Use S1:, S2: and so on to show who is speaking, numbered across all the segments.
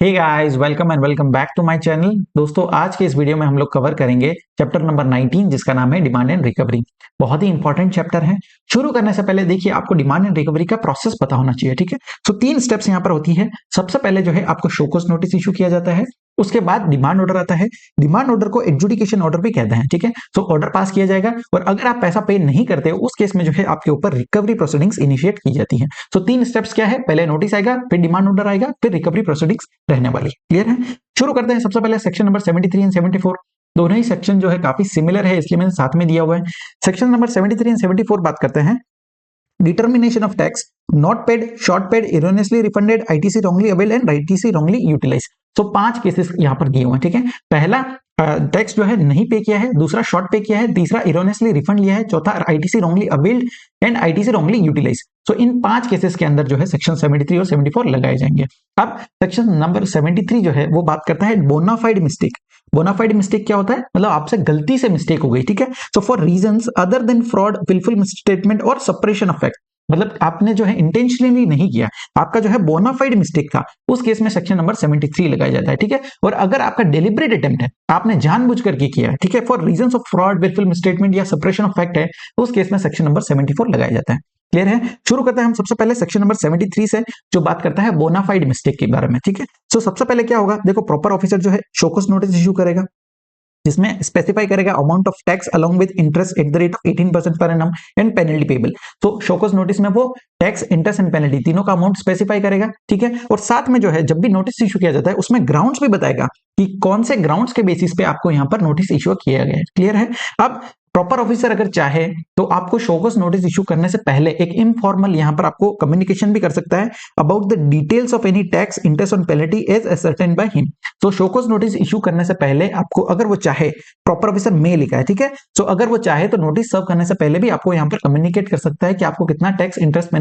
S1: Hey guys, welcome and welcome back to my channel. दोस्तों, आज के इस वीडियो में हम लोग कवर करेंगे चैप्टर नंबर 19, जिसका नाम है डिमांड एंड रिकवरी। बहुत ही इंपॉर्टेंट चैप्टर है। शुरू करने से पहले देखिए, आपको डिमांड एंड रिकवरी का प्रोसेस पता होना चाहिए, ठीक है। सो 3 स्टेप्स यहाँ पर होती है। सबसे पहले जो है आपको शो कॉज नोटिस इशू किया जाता है। उसके बाद डिमांड ऑर्डर आता है। डिमांड ऑर्डर को एडजुडिकेशन ऑर्डर भी कहते हैं, ठीक है। सो ऑर्डर पास किया जाएगा और अगर आप पैसा पे नहीं करते हो, उस केस में जो है आपके ऊपर रिकवरी प्रोसीडिंग्स इनिशिएट की जाती है। सो 3 स्टेप्स क्या है? पहले नोटिस आएगा, फिर डिमांड ऑर्डर आएगा, फिर रिकवरी प्रोसीडिंग्स रहने वाली। क्लियर है? शुरू करते हैं। सबसे पहले सेक्शन नंबर 73 एंड 74। दोनों ही सेक्शन जो है काफी सिमिलर है, इसलिए मैंने साथ में दिया हुआ है। सेक्शन नंबर 73 एंड 74 बात करते हैं determination of tax not paid, short paid, erroneously refunded, ITC wrongly availed and ITC wrongly utilise. तो 5 केसेस यहां पर दिए हुए हैं, ठीक है। पहला टैक्स जो है नहीं पे किया है, दूसरा शॉर्ट पे किया है, तीसरा इरोनियसली रिफंड लिया है, चौथा ITC wrongly availed and ITC wrongly utilise. So in 5 cases के अंदर जो है सेक्शन 73 और 74 लगाए जाएंगे। अब सेक्शन नंबर 73 जो है वो बात करता है बोनाफाइड मिस्टेक। बोनाफाइड मिस्टेक क्या होता है? मतलब आपसे गलती से मिस्टेक हो गई, ठीक है। So for reasons other than fraud, wilful misstatement और सप्रेशन ऑफ फैक्ट, मतलब आपने जो है इंटेंशनली नहीं किया, आपका जो है बोनाफाइड मिस्टेक था, उस केस में सेक्शन नंबर 73 लगाया जाता है, ठीक है। और अगर आपका डेलिब्रेट अटेम्प्ट है, आपने जानबूझ करके किया है, ठीक है, for reasons of fraud, wilful misstatement या सप्रेशन ऑफ फैक्ट है, उस केस में सेक्शन नंबर 74 लगाया जाता है। क्लियर है? शुरू करते हैं हम सबसे पहले सेक्शन नंबर 73 से, जो बात करता है बोनाफाइड मिस्टेक के बारे में, ठीक है। सो सबसे पहले क्या होगा? देखो, प्रॉपर ऑफिसर जो है शो कॉज नोटिस इशू करेगा, जिसमें स्पेसिफाई करेगा amount of tax along with interest at the rate of 18% per annum and penalty payable. तो शो कॉज नोटिस में वो टैक्स, इंटरेस्ट एंड पेनल्टी तीनों का अमाउंट स्पेसिफाई करेगा, ठीक है। और साथ में जो है जब भी नोटिस इशू किया जाता है, उसमें ग्राउंड्स भी बताएगा कि कौन से ग्राउंड्स के बेसिस पे आपको यहाँ पर नोटिस इशू किया गया है। क्लियर है? अब प्रॉपर ऑफिसर अगर चाहे तो आपको शो कॉज नोटिस इशू करने से पहले एक इनफॉर्मल यहाँ पर आपको कम्युनिकेशन भी कर सकता है about the details of any tax, interest and penalty as ascertained by him. तो शो कॉज नोटिस इशू करने से पहले आपको, अगर वो चाहे, प्रॉपर ऑफिसर में लिखा है, ठीक है। सो अगर वो चाहे तो नोटिस सर्व करने से पहले भी आपको यहाँ पर कम्युनिकेट कर सकता है कि आपको कितना टैक्स, इंटरेस्ट,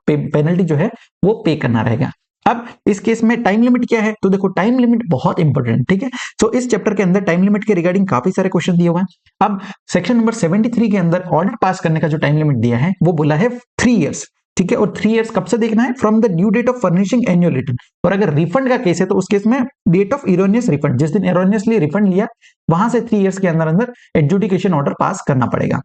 S1: पेनल्टी जो है वो पे करना रहेगा। अब इस केस में टाइम लिमिट क्या है? तो देखो, टाइम लिमिट बहुत इंपॉर्टेंट, ठीक है। सो इस चैप्टर के अंदर टाइम लिमिट के रिगार्डिंग काफी सारे क्वेश्चन दिए हुए हैं। अब सेक्शन नंबर 73 के अंदर ऑर्डर पास करने का जो टाइम लिमिट दिया है वो बोला है 3 इयर्स, ठीक है। और 3 इयर्स कब से देखना है? From the due date of furnishing annual return. और अगर रिफंड का केस है तो उस केस में डेट ऑफ इरोनियस रिफंड, जिस दिन इरोनियसली रिफंड लिया, वहां से 3 इयर्स के अंदर अंदर एडजुडिकेशन ऑर्डर पास करना पड़ेगा।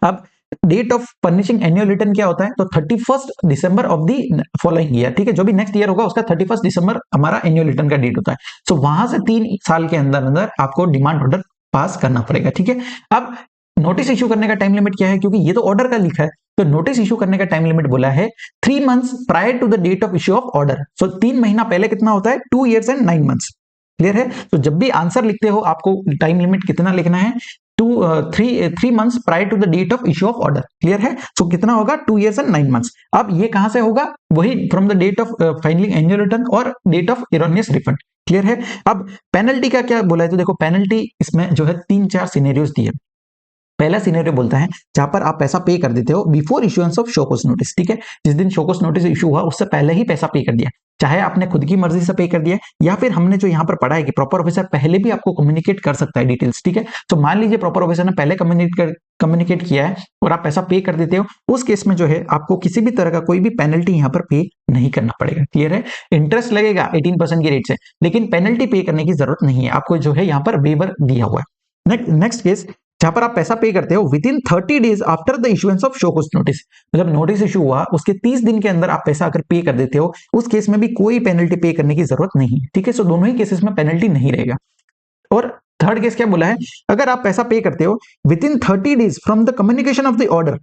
S1: अब date of furnishing annual return क्या होता है? तो 31 December of the following year, ठीक है। जो भी नेक्स्ट ईयर होगा उसका 31 दिसंबर हमारा एनुअल रिटर्न का डेट होता है। सो वहां से 3 साल के अंदर अंदर आपको डिमांड ऑर्डर पास करना पड़ेगा, ठीक है। अब नोटिस इशू करने का टाइम लिमिट क्या है? क्योंकि ये तो ऑर्डर का लिखा है, तो नोटिस इशू करने का टाइम लिमिट बोला है 3 months prior to the date of issue of order. So 3 महीना पहले कितना होता है? 2 इयर्स एंड 9 मंथ्स। क्लियर है? तो जब भी आंसर लिखते हो आपको टाइम लिमिट कितना लिखना है? 3 months prior to the date of issue of order. Clear है? सो कितना होगा? 2 इयर्स एंड 9 मंथ्स। अब ये कहां से होगा? वही from the date of filing annual return और date of erroneous refund. Clear है? अब पेनल्टी का क्या बोला है? तो देखो, पेनल्टी इसमें जो है 3-4 सिनेरियोस दिए। पहला सिनेरियो बोलता है जहां पर आप पैसा पे कर देते हो before issuance of show cause notice, ठीक है। जिस दिन शो कॉज नोटिस इशू हुआ उससे पहले ही पैसा पे कर दिया, चाहे आपने खुद की मर्जी से पे कर दिया या फिर हमने जो यहाँ पर पढ़ा है कि प्रॉपर ऑफिसर पहले भी आपको कम्युनिकेट कर सकता है डिटेल्स, ठीक है। तो मान लीजिए प्रॉपर ऑफिसर ने पहले कम्युनिकेट किया है और आप पैसा पे कर देते हो, उस केस में जो है आपको किसी भी तरह का कोई भी पेनल्टी यहाँ पर पे नहीं करना पड़ेगा। क्लियर है? इंटरेस्ट लगेगा 18% की रेट से, लेकिन पेनल्टी पे करने की जरूरत नहीं है, आपको जो है यहाँ पर वेवर दिया हुआ है। नेक्स्ट केस, जहां पर आप पैसा पे करते हो with in 30 days after the issuance of show cause notice, मतलब नोटिस इशू हुआ उसके 30 दिन के अंदर आप पैसा अगर पे कर देते हो, उस केस में भी कोई पेनल्टी पे करने की जरूरत नहीं है, ठीक है। सो दोनों ही केसेस में पेनल्टी नहीं रहेगा। और थर्ड केस क्या बोला है? अगर आप पैसा पे करते हो with in 30 days from the communication of the order,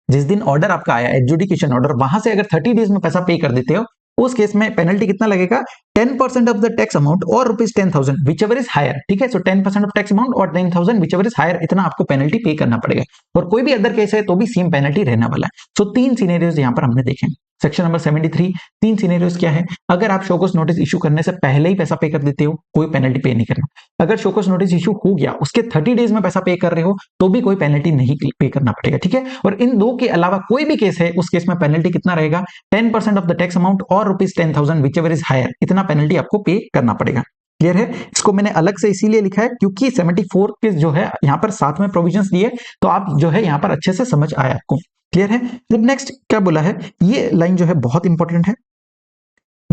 S1: जिस दिन ऑर्डर आपका आया एडजुडिकेशन ऑर्डर, वहां से अगर 30 डेज में पैसा पे कर देते हो, उस केस में पेनल्टी कितना लगेगा? 10% ऑफ द टैक्स अमाउंट और ₹10,000 विच एवर इज हायर, ठीक है। सो 10% ऑफ टैक्स अमाउंट और 10,000 विच एवर इज हायर, इतना आपको पेनल्टी पे करना पड़ेगा। और कोई भी अदर केस है तो भी सेम पेनल्टी रहने वाला है। सो 3 सिनेरियोज यहाँ पर हमने देखे। सेक्शन नंबर 73, 3 सिनेरियोज क्या है? अगर आप शो कॉज नोटिस इशू करने से पहले ही पैसा पे कर देते हो, कोई पेनल्टी पे नहीं करना। अगर शो कॉज नोटिस इशू हो गया उसके 30 डेज में पैसा पे कर रहे हो तो भी कोई पेनल्टी नहीं पे करना पड़ेगा, ठीक है। और इन दो के अलावा कोई भी केस है, उस केस में पेनल्टी कितना रहेगा? 10% ऑफ द टैक्स अमाउंट और ₹10,000 विच एवर इज हायर, इतना पेनल्टी आपको पे करना पड़ेगा। क्लियर है? इसको मैंने अलग से इसीलिए लिखा है क्योंकि 74 के जो है यहाँ पर साथ में प्रोविजंस दिए, तो आप जो है यहाँ पर अच्छे से समझ आया आपको। क्लियर है? नेक्स्ट क्या बोला है? ये लाइन जो है बहुत इंपॉर्टेंट है।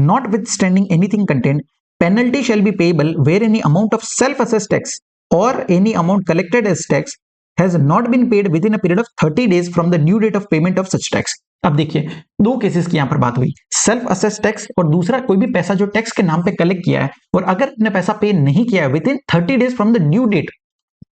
S1: notwithstanding anything contained, penalty shall be payable where any amount of self-assessed tax or any amount collected as tax has not been paid within a period of 30 days from the due date of payment of such tax. अब देखिए दो cases की यहां पर बात हुई, self assess tax और दूसरा कोई भी पैसा जो टैक्स के नाम पे कलेक्ट किया है और अगर अपने पैसा पे नहीं किया है within 30 days from the due date,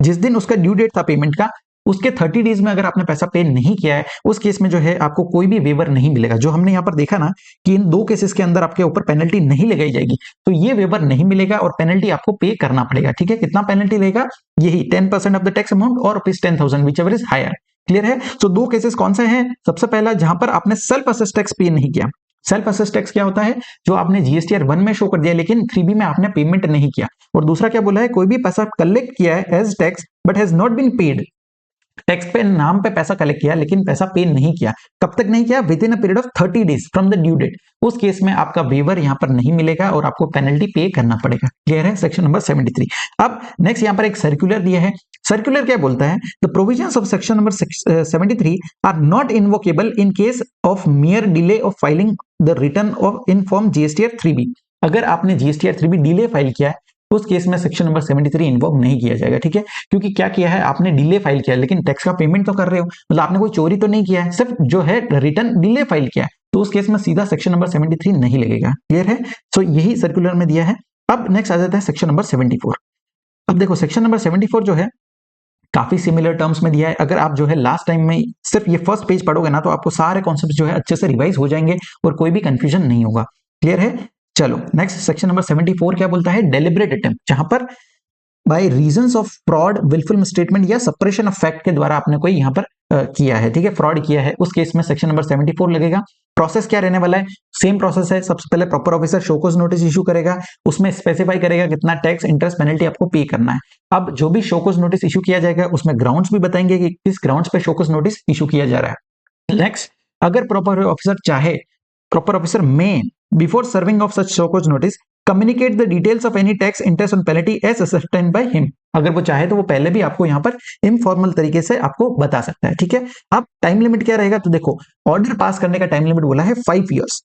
S1: जिस दिन उसका ड्यू डेट था पेमेंट का उसके 30 डेज में अगर आपने पैसा पे नहीं किया है उस केस में जो है आपको कोई भी वेवर नहीं मिलेगा। जो हमने यहाँ पर देखा ना कि इन दो केसेस के अंदर आपके ऊपर पेनल्टी नहीं लगाई जाएगी, तो ये वेवर नहीं मिलेगा और पेनल्टी आपको पे करना पड़ेगा। ठीक है, कितना पेनल्टी लेगा? यही 10% ऑफ द टैक्स अमाउंट और ₹10,000 व्हिचएवर इज हायर। क्लियर है? सो दो केसेस कौन से हैं? सबसे पहला जहां पर आपने सेल्फ असेस टैक्स पे नहीं किया। सेल्फ असेस टैक्स क्या होता है? जो आपने जीएसटीआर 1 में शो कर दिया लेकिन 3B में आपने पेमेंट नहीं किया। और दूसरा क्या बोला है? कोई भी पैसा कलेक्ट किया है as tax but has not been paid, tax पे नाम पे पैसा कलेक्ट किया लेकिन पैसा पे नहीं किया। कब तक नहीं किया? Within a period of 30 days from the due date. उस केस में आपका वेवर यहां पर नहीं मिलेगा और आपको पेनल्टी पे करना पड़ेगा। क्लियर है? Section number 73। अब नेक्स्ट यहां पर एक सर्कुलर दिया है। सर्कुलर क्या बोलता है? The provisions of section number 73 are not invocable in case of mere delay of filing the return of in form GSTR 3B। अगर आपने जीएसटीआर 3B डिले फाइल किया है उस केस में सेक्शन नंबर 73 इन्वोक नहीं किया जाएगा। ठीक है, क्योंकि क्या किया है आपने? डिले फाइल किया लेकिन टैक्स का पेमेंट तो कर रहे हो, मतलब आपने कोई चोरी तो नहीं किया है, सिर्फ जो है रिटर्न डिले फाइल किया है, तो उस केस में सीधा सेक्शन नंबर 73 नहीं लगेगा। क्लियर है? सो यही सर्कुलर में दिया है। अब नेक्स्ट आ जाता है सेक्शन नंबर 74। अब देखो सेक्शन नंबर 74 जो है काफी सिमिलर टर्म्स में दिया है। अगर आप जो है लास्ट टाइम में सिर्फ ये फर्स्ट पेज पढ़ोगे ना तो आपको सारे कॉन्सेप्ट जो है अच्छे से रिवाइज हो जाएंगे और कोई भी कंफ्यूजन नहीं होगा। क्लियर है? चलो नेक्स्ट सेक्शन नंबर 74 क्या बोलता है? डेलिब्रेट अटेम्प्ट, जहां पर by reasons of fraud, wilful misstatement या सप्रेशन ऑफ फैक्ट के द्वारा आपने कोई यहां पर किया है, ठीक है, फ्रॉड किया है, उस केस में सेक्शन नंबर 74 लगेगा। प्रोसेस क्या रहने वाला है? सेम प्रोसेस है। सबसे पहले proper officer show cause notice issue करेगा, उसमें स्पेसिफाई करेगा कितना टैक्स, इंटरेस्ट, पेनल्टी आपको पे करना है। अब जो भी शोकॉज नोटिस इशू किया जाएगा उसमें ग्राउंड्स भी बताएंगे कि किस ग्राउंड्स पे शोकॉज नोटिस इशू किया जा रहा है। नेक्स्ट, अगर प्रॉपर ऑफिसर चाहे, प्रॉपर ऑफिसर में before serving of such show cause notice communicate the details of any tax, interest and penalty as ascertained by him। अगर वो चाहे तो वो पहले भी आपको यहाँ पर इनफॉर्मल तरीके से आपको बता सकता है। ठीक है, अब टाइम लिमिट क्या रहेगा? तो देखो ऑर्डर पास करने का टाइम लिमिट बोला है 5 इयर्स।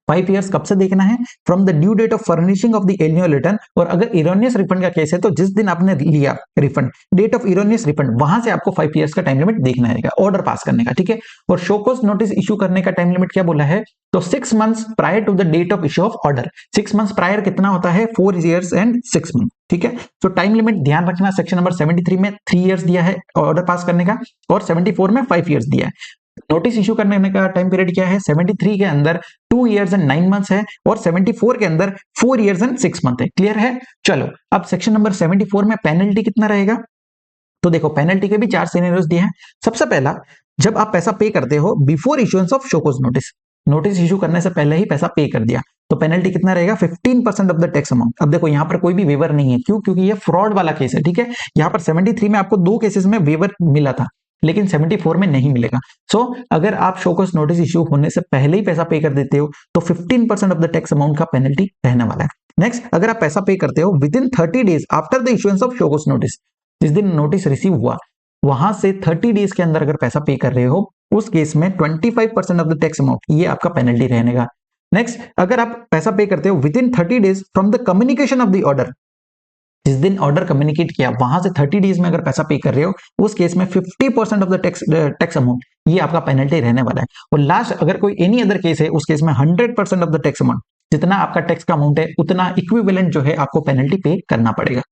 S1: 5 इयर्स कब से देखना है? From the due date of furnishing of the annual return. और अगर इरोनियस रिफंड का केस है तो जिस दिन आपने लिया refund, date of erroneous refund, वहां से आपको 5 इयर्स का टाइम लिमिट देखना है ऑर्डर पास करने का। ठीक है, और शोकॉज नोटिस इशू करने का टाइम लिमिट क्या बोला है? तो 6 months prior to the date of issue of order. 6 months प्रायर कितना होता है? 4 इयर्स एंड 6 मंथ। ठीक है, तो टाइम लिमिट ध्यान रखना, सेक्शन नंबर 73 में 3 इयर्स दिया है ऑर्डर पास करने का और 74 में 5 इयर्स दिया है। नोटिस इशू करने का टाइम पीरियड क्या है? 73 के अंदर 2 इयर्स एंड 9 मंथ्स है और 74 के अंदर 4 इयर्स एंड 6 मंथ है। क्लियर है? चलो अब सेक्शन नंबर 74 में पेनल्टी कितना रहेगा? तो देखो पेनल्टी के भी 4 सिनेरियोस दिए हैं। सबसे पहला, जब आप पैसा पे करते हो before issuance of show cause notice, notice issue करने से पहले ही पैसा पे कर दिया, तो पेनल्टी कितना रहेगा? 15% ऑफ द टैक्स अमाउंट। अब देखो यहाँ पर कोई भी वेवर नहीं है, क्यों? क्योंकि ये फ्रॉड वाला केस है। ठीक है, यहाँ पर 73 में आपको 2 केसेस में वेवर मिला था लेकिन 74 में नहीं मिलेगा। सो अगर आप शोकॉज नोटिस इशू होने से पहले ही पैसा पे कर देते हो तो 15% ऑफ द टैक्स अमाउंट का पेनल्टी रहने वाला है। नेक्स्ट, अगर आप पैसा पे करते हो with in 30 days after the issuance of show cause notice, जिस दिन नोटिस रिसीव हुआ वहां से 30 डेज के अंदर अगर पैसा पे कर रहे हो उस केस में 25% ऑफ द टैक्स अमाउंट, ये आपका पेनल्टी रहने। नेक्स्ट, अगर आप पैसा पे करते हो with in 30 days from the communication of the order, जिस दिन ऑर्डर कम्युनिकेट किया वहां से 30 डेज में अगर पैसा पे कर रहे हो उस केस में 50% ऑफ द टैक्स अमाउंट, ये आपका पेनल्टी रहने वाला है। और लास्ट, अगर कोई एनी अदर केस है उस केस में 100% ऑफ द टैक्स अमाउंट, जितना आपका टैक्स का अमाउंट है उतना इक्विवेलेंट जो है आपको पेनल्टी पे करना पड़ेगा।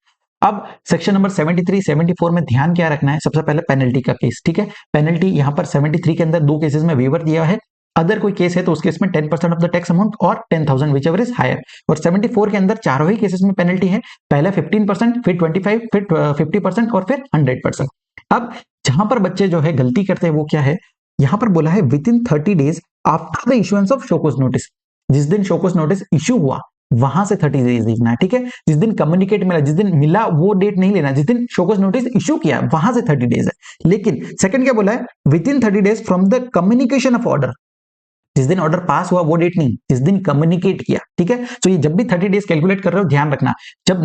S1: अब सेक्शन नंबर 73, 74 में ध्यान क्या रखना है? सबसे पहले पेनल्टी का केस। ठीक है, पेनल्टी यहाँ पर 73 के अंदर 2 केसेस में वेवर दिया है, अदर कोई केस है तो उस केस में 10% ऑफ द टैक्स अमाउंट और 10,000 विच एवर इज हायर। और 74 के अंदर चारों ही केसेस में पेनल्टी है, पहले 15%, फिर 25%, फिर 50% और फिर 100%। अब जहां पर बच्चे जो है गलती करते हैं वो क्या है? यहां पर बोला है within 30 days after the issuance of show cause notice, जिस दिन शोकॉज नोटिस इशू हुआ वहां से 30 डेज देखना है। ठीक है, जिस दिन कम्युनिकेट मिला, जिस दिन मिला वो डेट नहीं लेना, जिस दिन शोकॉज नोटिस इशू किया वहां से 30 डेज है। लेकिन सेकंड क्या बोला है? Within 30 days from the communication of order, जिस दिन ऑर्डर पास हुआ वो डेट नहीं, जिस दिन कम्युनिकेट किया। ठीक है, तो ये जब भी 30 डेज कैलकुलेट कर रहे हो ध्यान रखना, जब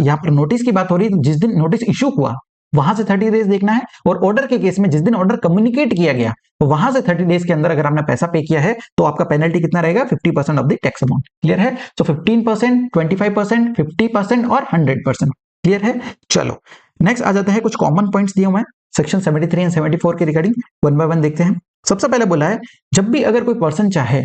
S1: यहाँ पर नोटिस की बात हो रही है जिस दिन नोटिस इशू हुआ वहां से 30 डेज देखना है, और ऑर्डर के केस में जिस दिन ऑर्डर कम्युनिकेट किया गया तो वहां से 30 डेज के अंदर अगर आपने पैसा पे किया है तो आपका पेनल्टी कितना रहेगा, 50% of the tax amount. Clear है? तो 15%, 25%, 50% और 100%। क्लियर है? चलो नेक्स्ट आ जाता है, कुछ कॉमन पॉइंट्स दिए हुए हैं सेक्शन 73 एंड 74 के रिगार्डिंग, वन बाय वन देखते हैं। सबसे पहले बोला है, जब भी अगर कोई पर्सन चाहे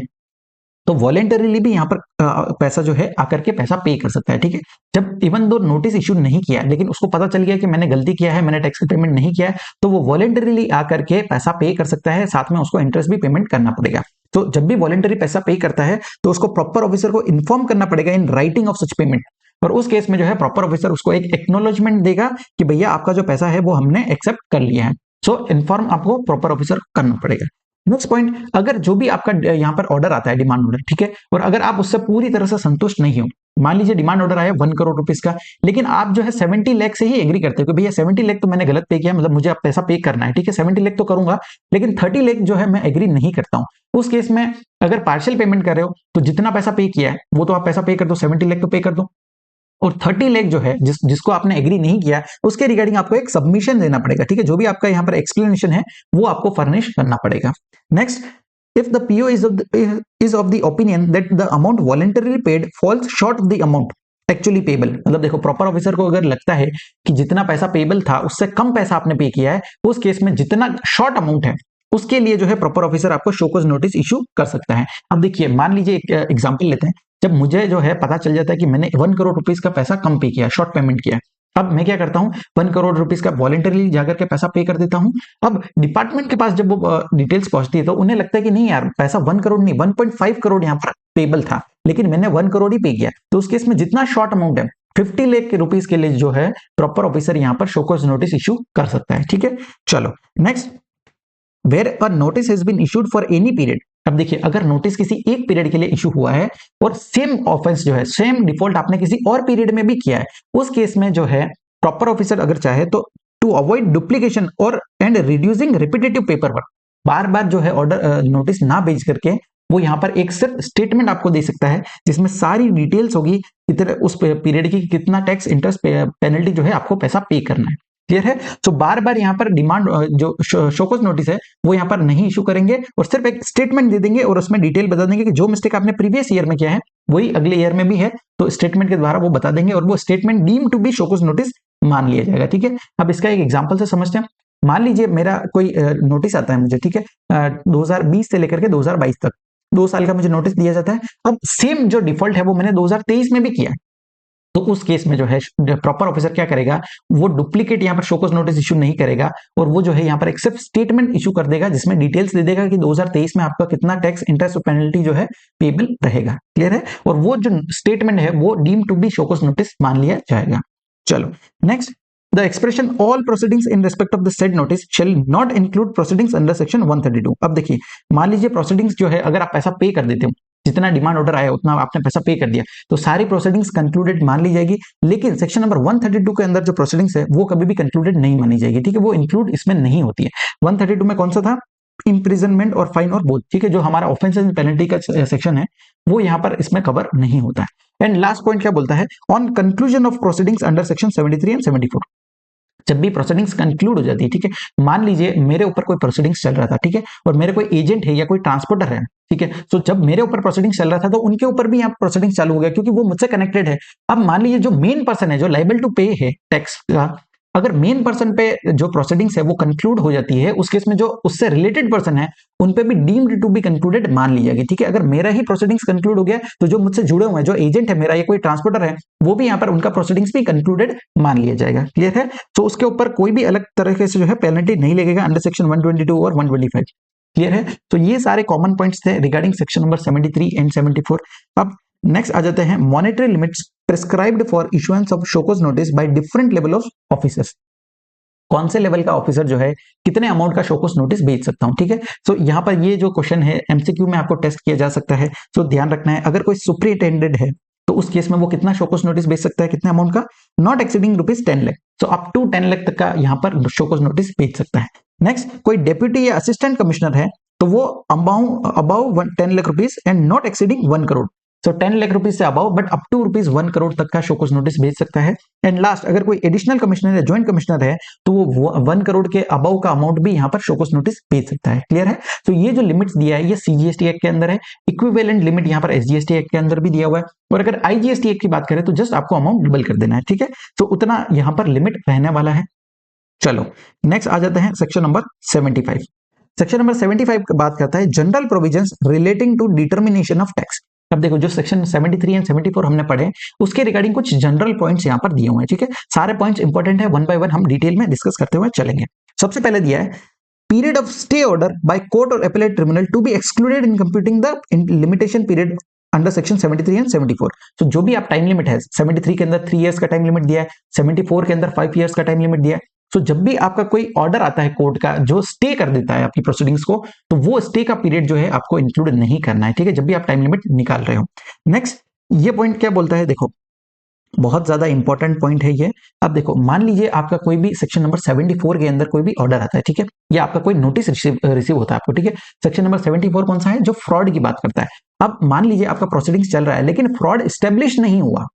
S1: तो वॉलेंटरीली भी यहाँ पर पैसा जो है आकर के पैसा पे कर सकता है। ठीक है? जब इवन दो नोटिस इशू नहीं किया लेकिन उसको पता चल गया कि मैंने गलती किया है, मैंने टैक्स पेमेंट नहीं किया है, तो वो वॉलेंटरीली आकर के पैसा पे कर सकता है, साथ में उसको इंटरेस्ट भी पेमेंट करना पड़ेगा। तो जब भी वॉलेंटरी पैसा पे करता है तो उसको प्रॉपर ऑफिसर को इन्फॉर्म करना पड़ेगा in writing of such payment, और उस केस में जो है प्रॉपर ऑफिसर उसको एक एक्नॉलेजमेंट देगा कि भैया आपका जो पैसा है वो हमने एक्सेप्ट कर लिया है। सो इन्फॉर्म आपको प्रॉपर ऑफिसर करना पड़ेगा। नेक्स्ट पॉइंट, अगर जो भी आपका यहाँ पर ऑर्डर आता है, डिमांड ऑर्डर, ठीक है, और अगर आप उससे पूरी तरह से संतुष्ट नहीं हो, मान लीजिए डिमांड ऑर्डर आया 1 करोड़ रुपीस का, लेकिन आप जो है 70 लाख से ही एग्री करते हो कि भैया 70 लाख तो मैंने गलत पे किया, मतलब मुझे अब पैसा पे करना है, ठीक है, 70 लाख तो करूंगा, लेकिन 30 लाख जो है मैं एग्री नहीं करता हूं। उस केस में अगर पार्शियल पेमेंट कर रहे हो तो जितना पैसा पे किया है वो तो आप पैसा पे कर दो, 70 लाख तो पे कर दो, और 30 लाख जो है जिसको आपने एग्री नहीं किया उसके रिगार्डिंग आपको एक सबमिशन देना पड़ेगा। ठीक है? जो भी आपका यहाँ पर एक्सप्लेनेशन है वो आपको फर्निश करना पड़ेगा। Next, if the PO is of the opinion that the amount voluntarily paid falls short of the amount actually payable, मतलब देखो प्रॉपर ऑफिसर को अगर लगता है कि जितना पैसा पेबल था उससे कम पैसा आपने पे किया है, उस केस में जितना शॉर्ट अमाउंट है उसके लिए जो है प्रॉपर ऑफिसर आपको शोकॉज नोटिस इशू कर सकता है। अब देखिए, मान लीजिए एक एग्जांपल लेते हैं, जब मुझे जो है पता चल जाता है कि मैंने 1 करोड़ रुपीस का पैसा कम पे किया, शॉर्ट पेमेंट किया, अब मैं क्या करता हूं, 1 करोड़ रुपीस का वॉलेंटरली जाकर के पैसा पे कर देता हूं। अब डिपार्टमेंट के पास जब वो डिटेल्स पहुंचती है तो उन्हें लगता है कि नहीं यार, पैसा 1 करोड़ नहीं 1.5 करोड़ यहाँ पर पेबल था, लेकिन मैंने 1 करोड़ ही पे किया। तो उस केस में जितना शॉर्ट अमाउंट है 50 लाख के रुपीस के लिए जो है प्रॉपर ऑफिसर यहाँ पर शोकॉज नोटिस इशू कर सकता है। ठीक है? चलो next, where a notice has been issued for any period. अब देखिए, अगर नोटिस किसी एक पीरियड के लिए इशू हुआ है और सेम ऑफेंस जो है, सेम डिफॉल्ट आपने किसी और पीरियड में भी किया है, उस केस में जो है प्रॉपर ऑफिसर अगर चाहे तो टू अवॉइड डुप्लीकेशन और and reducing repetitive paper work, बार बार जो है ऑर्डर नोटिस ना भेज करके वो यहाँ पर एक सिर्फ स्टेटमेंट आपको दे सकता है जिसमें सारी डिटेल्स होगी इधर उस पीरियड की कितना टैक्स इंटरेस्ट पेनल्टी जो है आपको पैसा पे करना है। क्लियर है? तो बार बार यहाँ पर डिमांड जो शोकॉज नोटिस है वो यहाँ पर नहीं इशू करेंगे और सिर्फ एक स्टेटमेंट दे देंगे और उसमें डिटेल बता देंगे कि जो मिस्टेक आपने प्रीवियस ईयर में किया है वही अगले ईयर में भी है, तो स्टेटमेंट के द्वारा वो बता देंगे और वो statement deem to be show cause notice मान लिया जाएगा। ठीक है? अब इसका एक एग्जाम्पल से समझते हैं। मान लीजिए मेरा कोई नोटिस आता है मुझे, ठीक है, 2020 से लेकर के 2022 तक 2 साल का मुझे नोटिस दिया जाता है। अब सेम जो डिफॉल्ट है वो मैंने 2023 में भी किया है, तो उस केस में जो है प्रॉपर ऑफिसर क्या करेगा, वो डुप्लीकेट यहाँ पर शोकॉज नोटिस इशू नहीं करेगा और वो जो है यहाँ पर एक सिर्फ स्टेटमेंट इशू कर देगा जिसमें डिटेल्स दे देगा कि 2023 में आपका कितना टैक्स इंटरेस्ट पेनल्टी जो है पेबल रहेगा। क्लियर है? और वो जो स्टेटमेंट है वो deem to be show cause notice मान लिया जाएगा। चलो next, the expression all proceedings in respect of the said notice shall not include proceedings under section 132। अब देखिए, मान लीजिए प्रोसीडिंग्स जो है अगर आप पैसा पे कर देते हो, जितना डिमांड ऑर्डर आया उतना आपने पैसा पे कर दिया, तो सारी प्रोसीडिंग्स कंक्लूडेड मान ली जाएगी, लेकिन सेक्शन नंबर 132 के अंदर जो प्रोसीडिंग्स है वो कभी भी कंक्लूडेड नहीं मानी जाएगी। ठीक है? वो इंक्लूड इसमें नहीं होती है। 132 में कौन सा था? इंप्रिजनमेंट और फाइन और बोथ। ठीक है? जो हमारा ऑफेंस एंड पेनल्टी का सेक्शन है वो यहाँ पर इसमें कवर नहीं होता है। एंड लास्ट पॉइंट क्या बोलता है, on conclusion of proceedings under section 73 and 74, जब भी प्रोसीडिंग्स कंक्लूड हो जाती है, ठीक है, मान लीजिए मेरे ऊपर कोई प्रोसीडिंग्स चल रहा था, ठीक है, और मेरे कोई एजेंट है या कोई ट्रांसपोर्टर है, ठीक है, तो जब मेरे ऊपर प्रोसीडिंग्स चल रहा था तो उनके ऊपर भी यहाँ प्रोसीडिंग्स चालू हो गया क्योंकि वो मुझसे कनेक्टेड है। अब मान लीजिए जो मेन पर्सन है जो लाइबल टू पे है टैक्स का, अगर मेन पर्सन पे जो प्रोसीडिंग्स है वो कंक्लूड हो जाती है, उस केस में जो उससे रिलेटेड पर्सन है उन पे भी डीम्ड टू बी कंक्लूडेड मान ली जाएगी। ठीक है? अगर मेरा ही प्रोसीडिंग्स कंक्लूड हो गया तो जो मुझसे जुड़े हुए हैं, जो एजेंट है मेरा या कोई ट्रांसपोर्टर है, वो भी यहाँ पर उनका प्रोसीडिंग्स भी कंक्लूडेड मान लिया जाएगा। क्लियर है? तो उसके ऊपर कोई भी अलग तरीके से जो है पेनल्टी नहीं लगेगा अंडर सेक्शन 122 और 125। क्लियर है? तो ये सारे कॉमन पॉइंट्स थे रिगार्डिंग सेक्शन नंबर 73 एंड 74। अब नेक्स्ट आ जाते हैं monetary limits prescribed for issuance of show cause notice by different level of officers. कौन से लेवल का ऑफिसर जो है कितने अमाउंट का शोकॉज नोटिस भेज सकता हूं। ठीक है? तो यहाँ पर ये जो क्वेश्चन है एमसीक्यू में आपको टेस्ट किया जा सकता है, तो ध्यान रखना है। अगर कोई सुपरिटेंडेंट है तो उस केस में वो कितना शोकॉज नोटिस भेज सकता है, कितने अमाउंट का, नॉट एक्सीडिंग ₹10 लाख, तो अप टू 10 लाख तक का यहाँ पर शोकॉज नोटिस भेज सकता है। नेक्स्ट, कोई डेप्यूटी या असिस्टेंट कमिश्नर है तो वो above 10 lakh rupees and not exceeding 1 crore, so 10 lakh rupees से above but up to rupees 1 crore तक का शोकॉज नोटिस भेज सकता है। एंड लास्ट, अगर कोई एडिशनल कमिश्नर या ज्वाइंट कमिश्नर है तो वो 1 करोड़ के अबाउ का अमाउंट भी यहाँ पर शोकॉज नोटिस भेज सकता है। क्लियर है? तो ये जो लिमिट्स दिया है ये सीजीएसटी एक्ट के अंदर है। इक्विवेलेंट लिमिट यहाँ पर एसजीएसटी एक्ट के अंदर भी दिया हुआ है। और अगर आईजीएसटी एक्ट की बात करें तो जस्ट आपको अमाउंट डबल कर देना है। ठीक है, तो उतना यहाँ पर लिमिट रहने वाला है। चलो नेक्स्ट आ जाते हैं सेक्शन नंबर 75। सेक्शन नंबर 75 की बात करता है general provisions relating to determination of tax. अब देखो जो सेक्शन 73 एंड 74 हमने पढ़े उसके रिगार्डिंग कुछ जनरल पॉइंट्स यहाँ पर दिए हुए हैं। ठीक है, सारे पॉइंट्स इंपॉर्टेंट है, वन बाय वन हम डिटेल में डिस्कस करते हुए चलेंगे। सबसे पहले दिया है period of stay order by court और appellate tribunal to be excluded in computing the limitation period under section 73 and 74। तो जो भी आप टाइम लिमिट है 73 के अंदर 3 इयर्स का टाइम लिमिट दिया है, 74 के अंदर 5 इयर्स का टाइम लिमिट दिया है। तो जब भी आपका कोई ऑर्डर आता है कोर्ट का जो स्टे कर देता है आपकी प्रोसीडिंग्स को, तो वो स्टे का पीरियड जो है आपको इंक्लूड नहीं करना है। ठीक है, जब भी आप टाइम लिमिट निकाल रहे हो। नेक्स्ट ये पॉइंट क्या बोलता है, देखो बहुत ज्यादा इंपॉर्टेंट पॉइंट है ये। अब देखो मान लीजिए आपका कोई भी सेक्शन नंबर 74 के अंदर कोई भी ऑर्डर आता है, ठीक है, या आपका कोई नोटिस रिसीव होता है आपको। ठीक है, सेक्शन नंबर 74 कौन सा है, जो फ्रॉड की बात करता है। अब मान लीजिए आपका प्रोसीडिंग्स चल रहा है लेकिन फ्रॉड स्टेब्लिश नहीं हुआ,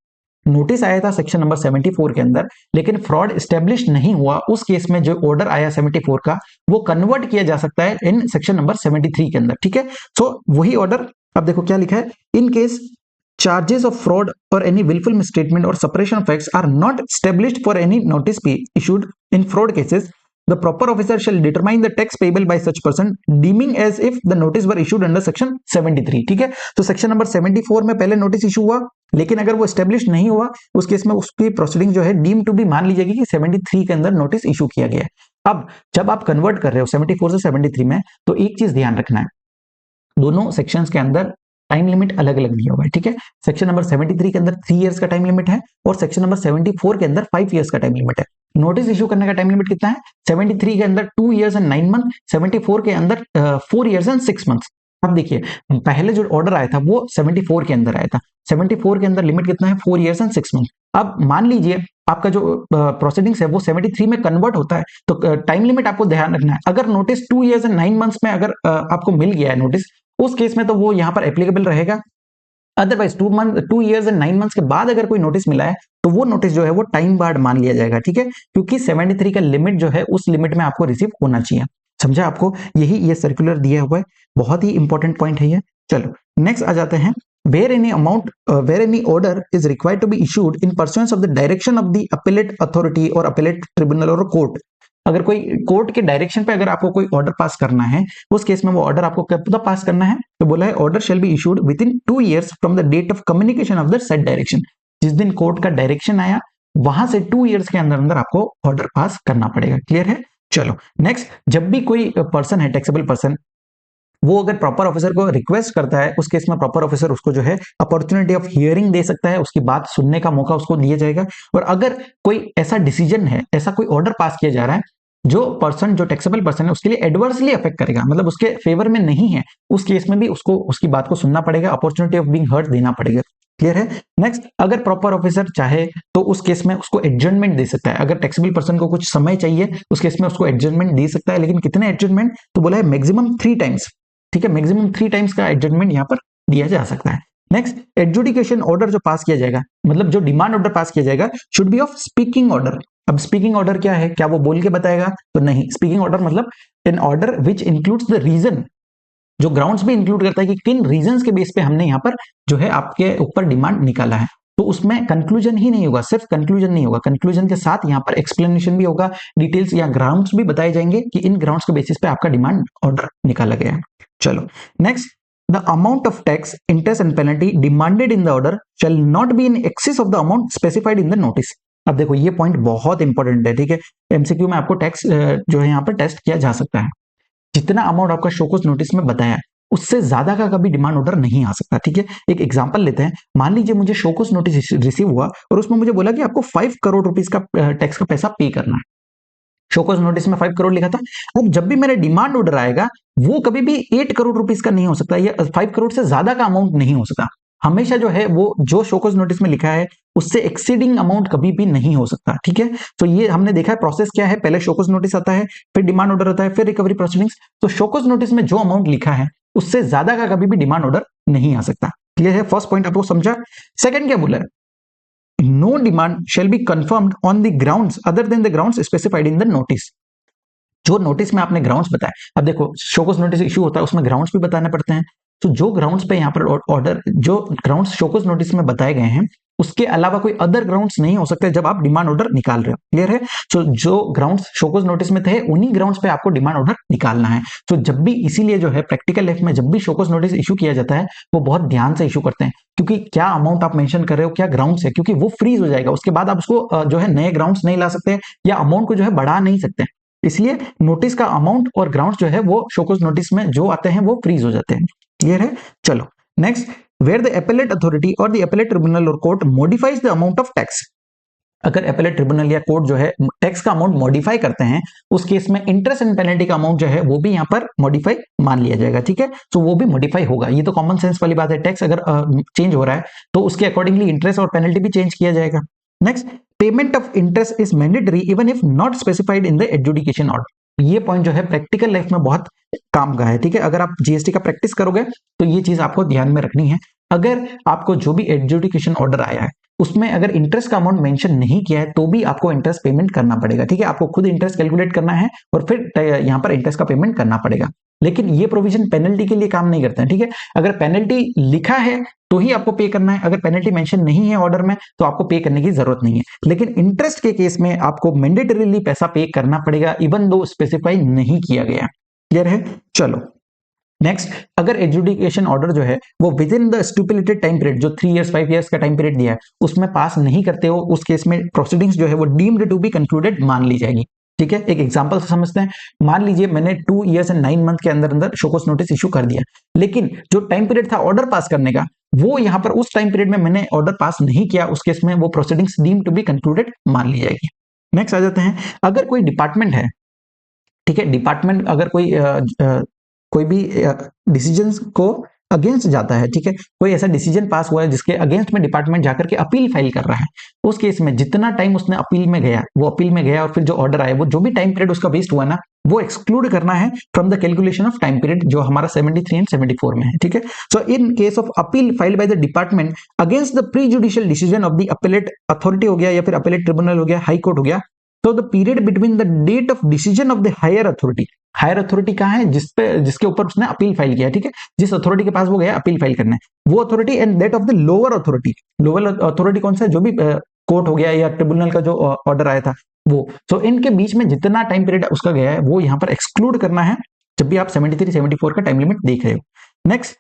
S1: नोटिस आया था सेक्शन नंबर 74 के अंदर लेकिन फ्रॉड स्टेब्लिश नहीं हुआ, उस केस में जो ऑर्डर आया 74 का वो कन्वर्ट किया जा सकता है इन सेक्शन नंबर 73 के अंदर। ठीक है, सो वही ऑर्डर, अब देखो क्या लिखा है, in case charges of fraud or any willful misstatement or suppression of facts are not established for any notice issued in fraud cases, the proper officer shall determine the tax payable by such person deeming as if the notice were issued under section 73। ठीक है, तो section number 74 में पहले notice issue हुआ लेकिन अगर वो establish नहीं हुआ उस केस में उसकी प्रोसीडिंग जो है डीम टू बी मान लीजिएगी कि 73 के अंदर नोटिस इशू किया गया है। अब जब आप कन्वर्ट कर रहे हो 74 से 73 में, तो एक चीज ध्यान रखना है, दोनों सेक्शंस के अंदर टाइम लिमिट अलग अलग दिया हुआ है। ठीक है, सेक्शन नंबर 73 के अंदर 3 इयर्स का टाइम लिमिट है और सेक्शन नंबर 74 के अंदर 5 इयर्स का टाइम लिमिट है। नोटिस इशू करने का टाइम लिमिट कितना है, 73 के अंदर 2 इयर्स एंड 9 मंथ, 74 के अंदर 4 इयर्स एंड 6 मंथ्स। अब देखिए पहले जो ऑर्डर आया था वो 74 के अंदर आया था, 74 के अंदर लिमिट कितना है, 4 इयर्स एंड 6 मंथ। अब मान लीजिए आपका जो प्रोसीडिंग्स है वो 73 में कन्वर्ट होता है, तो टाइम लिमिट आपको ध्यान रखना है। अगर नोटिस 2 इयर्स एंड 9 मंथ्स में अगर आपको मिल गया है नोटिस, उस केस में तो वो यहां पर एप्लीकेबल रहेगा। अदरवाइज 2 इयर्स एंड 9 मंथ्स के बाद अगर कोई नोटिस मिला है तो वो नोटिस जो है वो टाइम बार्ड मान लिया जाएगा। ठीक है, क्योंकि 73 का लिमिट जो है उस लिमिट में आपको रिसीव होना चाहिए। समझा आपको, यही ये सर्कुलर दिया हुआ है, बहुत ही इंपॉर्टेंट पॉइंट है ये। चलो नेक्स्ट आ जाते हैं, where any order is required to be issued in pursuance of the direction of the appellate authority or appellate tribunal or court। अगर कोई कोर्ट के डायरेक्शन पे अगर आपको कोई ऑर्डर पास करना है, उस केस में वो ऑर्डर आपको कब तक पास करना है, तो बोला है order shall be issued within 2 years from the date of communication of the said direction. जिस दिन कोर्ट का डायरेक्शन आया वहां से 2 इयर्स के अंदर अंदर आपको ऑर्डर पास करना पड़ेगा। क्लियर है? चलो नेक्स्ट, जब भी कोई पर्सन है टैक्सेबल पर्सन, वो अगर प्रॉपर ऑफिसर को रिक्वेस्ट करता है, उस केस में प्रॉपर ऑफिसर उसको जो है अपॉर्चुनिटी ऑफ हियरिंग दे सकता है, उसकी बात सुनने का मौका उसको दिया जाएगा। और अगर कोई ऐसा डिसीजन है, ऐसा कोई ऑर्डर पास किया जा रहा है जो पर्सन, जो टैक्सेबल पर्सन है उसके लिए एडवर्सली अफेक्ट करेगा, मतलब उसके फेवर में नहीं है, उस केस में भी उसको उसकी बात को सुनना पड़ेगा, अपॉर्चुनिटी ऑफ बीइंग हर्ड देना पड़ेगा। क्लियर है? नेक्स्ट, अगर प्रॉपर ऑफिसर चाहे तो उस केस में उसको एडजमेंट दे सकता है। अगर टैक्सेबल पर्सन को कुछ समय चाहिए उस केस में उसको एडजमेंट दे सकता है, लेकिन कितने एडजमेंट, तो बोला है मैक्सिमम 3 टाइम्स। ठीक है, मैक्सिमम 3 टाइम्स का एडजमेंट यहाँ पर दिया जा सकता है। नेक्स्ट, एडजुडिकेशन ऑर्डर जो पास किया जाएगा, मतलब जो डिमांड ऑर्डर पास किया जाएगा, should be of speaking order. अब स्पीकिंग ऑर्डर क्या है, क्या वो बोल के बताएगा? तो नहीं, स्पीकिंग ऑर्डर मतलब an order which includes the reason, जो ग्राउंड्स भी इंक्लूड करता है कि किन रीजंस के बेस पे हमने यहाँ पर जो है आपके ऊपर डिमांड निकाला है। तो उसमें कंक्लूजन ही नहीं होगा, सिर्फ कंक्लूजन नहीं होगा, कंक्लूजन के साथ यहाँ पर एक्सप्लेनेशन भी होगा, डिटेल्स या ग्राउंड्स भी बताए जाएंगे कि इन ग्राउंड्स के बेसिस पे आपका डिमांड ऑर्डर निकाला गया है। चलो next, the amount of tax, interest and penalty demanded in the order shell not be in excess of the amount specified in the notice. अब देखो ये पॉइंट बहुत इंपॉर्टेंट है। ठीक है, एमसीक्यू में आपको टैक्स जो है यहाँ पर टेस्ट किया जा सकता है। जितना अमाउंट आपका शोकॉज नोटिस में बताया उससे ज्यादा का कभी डिमांड ऑर्डर नहीं आ सकता। ठीक है, एक एग्जांपल लेते हैं, मान लीजिए मुझे शोकॉज नोटिस रिसीव हुआ और उसमें मुझे बोला कि आपको 5 करोड़ रुपीस का टैक्स का पैसा पे करना है। शोकॉज नोटिस में 5 करोड़ लिखा था। अब जब भी मेरा डिमांड ऑर्डर आएगा वो कभी भी 8 करोड़ रुपीस का नहीं हो सकता, या 5 करोड़ से ज्यादा का अमाउंट नहीं हो सकता। हमेशा जो है वो जो शोकॉज नोटिस में लिखा है उससे एक्सीडिंग अमाउंट कभी भी नहीं हो सकता। ठीक है, तो ये हमने देखा है प्रोसेस क्या है, पहले शोकॉज नोटिस आता है, फिर डिमांड ऑर्डर आता है, फिर रिकवरी प्रोसीडिंग्स। तो शोकॉज नोटिस में जो अमाउंट लिखा है उससे ज्यादा का कभी भी डिमांड ऑर्डर नहीं आ सकता। क्लियर है? फर्स्ट पॉइंट आपको समझा। सेकंड क्या बोला है? No demand shall be confirmed on the grounds other than the grounds specified in the notice. जो नोटिस में आपने ग्राउंड्स बताया, अब देखो शोकॉज नोटिस इशू होता है उसमें ग्राउंड्स भी बताने पड़ते हैं, तो जो ग्राउंड्स पे यहाँ पर ऑर्डर, जो ग्राउंड्स शोकॉज नोटिस में बताए गए हैं उसके अलावा कोई अदर ग्राउंड्स नहीं हो सकते जब आप डिमांड ऑर्डर निकाल रहे हो। क्लियर है? तो जो ग्राउंड्स शोकॉज नोटिस में थे उन्हीं ग्राउंड्स पे आपको डिमांड ऑर्डर निकालना है। तो जब भी, इसीलिए जो है प्रैक्टिकल लाइफ में जब भी शोकॉज नोटिस इशू किया जाता है वो बहुत ध्यान से इशू करते हैं, क्योंकि क्या अमाउंट आप मेंशन कर रहे हो, क्या ग्राउंड्स है, क्योंकि वो फ्रीज हो जाएगा, उसके बाद आप उसको जो है नए ग्राउंड्स नहीं ला सकते या अमाउंट को जो है बढ़ा नहीं सकते। इसलिए नोटिस का अमाउंट और ग्राउंड्स जो है वो शोकॉज नोटिस में जो आते हैं वो फ्रीज हो जाते हैं। क्लियर है? चलो next, where the appellate authority or the appellate tribunal or court modifies the amount of tax. अगर एपेलेट ट्रिब्यूनल या कोर्ट जो है टैक्स का अमाउंट मॉडिफाई करते हैं, उस केस में इंटरेस्ट एंड पेनल्टी का अमाउंट जो है वो भी यहाँ पर मॉडिफाई मान लिया जाएगा। ठीक है? तो वो भी मॉडिफाई होगा, ये तो कॉमन सेंस वाली बात है। टैक्स अगर चेंज हो रहा है तो उसके अकॉर्डिंगली इंटरेस्ट और पेनल्टी भी चेंज किया जाएगा। Next, payment of interest is mandatory even if not specified in the adjudication order. ये पॉइंट जो है प्रैक्टिकल लाइफ में बहुत काम का है। ठीक है? अगर आप जीएसटी का प्रैक्टिस करोगे तो ये चीज आपको ध्यान में रखनी है। अगर आपको जो भी एडजुडिकेशन ऑर्डर आया है उसमें अगर इंटरेस्ट का अमाउंट मेंशन नहीं किया है तो भी आपको इंटरेस्ट पेमेंट करना पड़ेगा। ठीक है? आपको खुद इंटरेस्ट कैलकुलेट करना है और फिर यहाँ पर इंटरेस्ट का पेमेंट करना पड़ेगा। लेकिन ये प्रोविजन पेनल्टी के लिए काम नहीं करते हैं। ठीक है? अगर पेनल्टी लिखा है तो ही आपको पे करना है, अगर पेनल्टी मेंशन नहीं है ऑर्डर में तो आपको पे करने की जरूरत नहीं है। लेकिन इंटरेस्ट के केस में आपको मैंडेटरीली पैसा पे करना पड़ेगा इवन दो स्पेसिफाई नहीं किया गया। क्लियर है? चलो नेक्स्ट, अगर एडजुडिकेशन ऑर्डर जो है वो with in the stipulated time period, जो 3 इयर्स 5 इयर्स का टाइम पीरियड दिया है उसमें पास नहीं करते हो, उस केस में प्रोसीडिंग्स जो है वो डीम्ड टू बी कंक्लूडेड मान ली जाएगी। ठीक है? एक एग्जांपल से समझते हैं। मान लीजिए मैंने 2 इयर्स एंड 9 मंथ के अंदर अंदर शोकॉज नोटिस इशू कर दिया, लेकिन जो टाइम पीरियड था ऑर्डर पास करने का वो यहां पर उस टाइम पीरियड में मैंने ऑर्डर पास नहीं किया, उस केस में वो proceedings deemed to be concluded मान ली जाएगी। नेक्स्ट आ जाते हैं, अगर कोई डिपार्टमेंट है, ठीक है, डिपार्टमेंट अगर कोई भी डिसीजन को अगेंस्ट जाता है, ठीक है, कोई ऐसा डिसीजन पास हुआ है जिसके अगेंस्ट में डिपार्टमेंट जाकर के अपील फाइल कर रहा है, उस केस में जितना टाइम उसने अपील में गया वो अपील में गया और फिर जो ऑर्डर आया वो जो भी टाइम पीरियड उसका वेस्ट हुआ ना वो एक्सक्लूड करना है from the calculation of time period, जो हमारा 73 एंड 74 में है। ठीक है? So in case of appeal filed by the department against the pre judicial decision of the appellate authority हो गया या फिर अपीलेट ट्रिब्यूनल हो गया, हाई कोर्ट हो गया, तो the period between the date of decision of the higher authority, higher authority कहां है, जिसके ऊपर उसने अपील फाइल किया, ठीक है, जिस अथॉरिटी के पास वो गया अपील फाइल करने, वो authority and that of the lower authority, lower authority कौन सा है, जो भी कोर्ट हो गया या ट्रिब्यूनल का जो ऑर्डर आया था वो, तो इनके बीच में जितना टाइम पीरियड उसका गया है वो यहाँ पर एक्सक्लूड करना है जब भी आप 73 74 का टाइम लिमिट देख रहे हो। Next,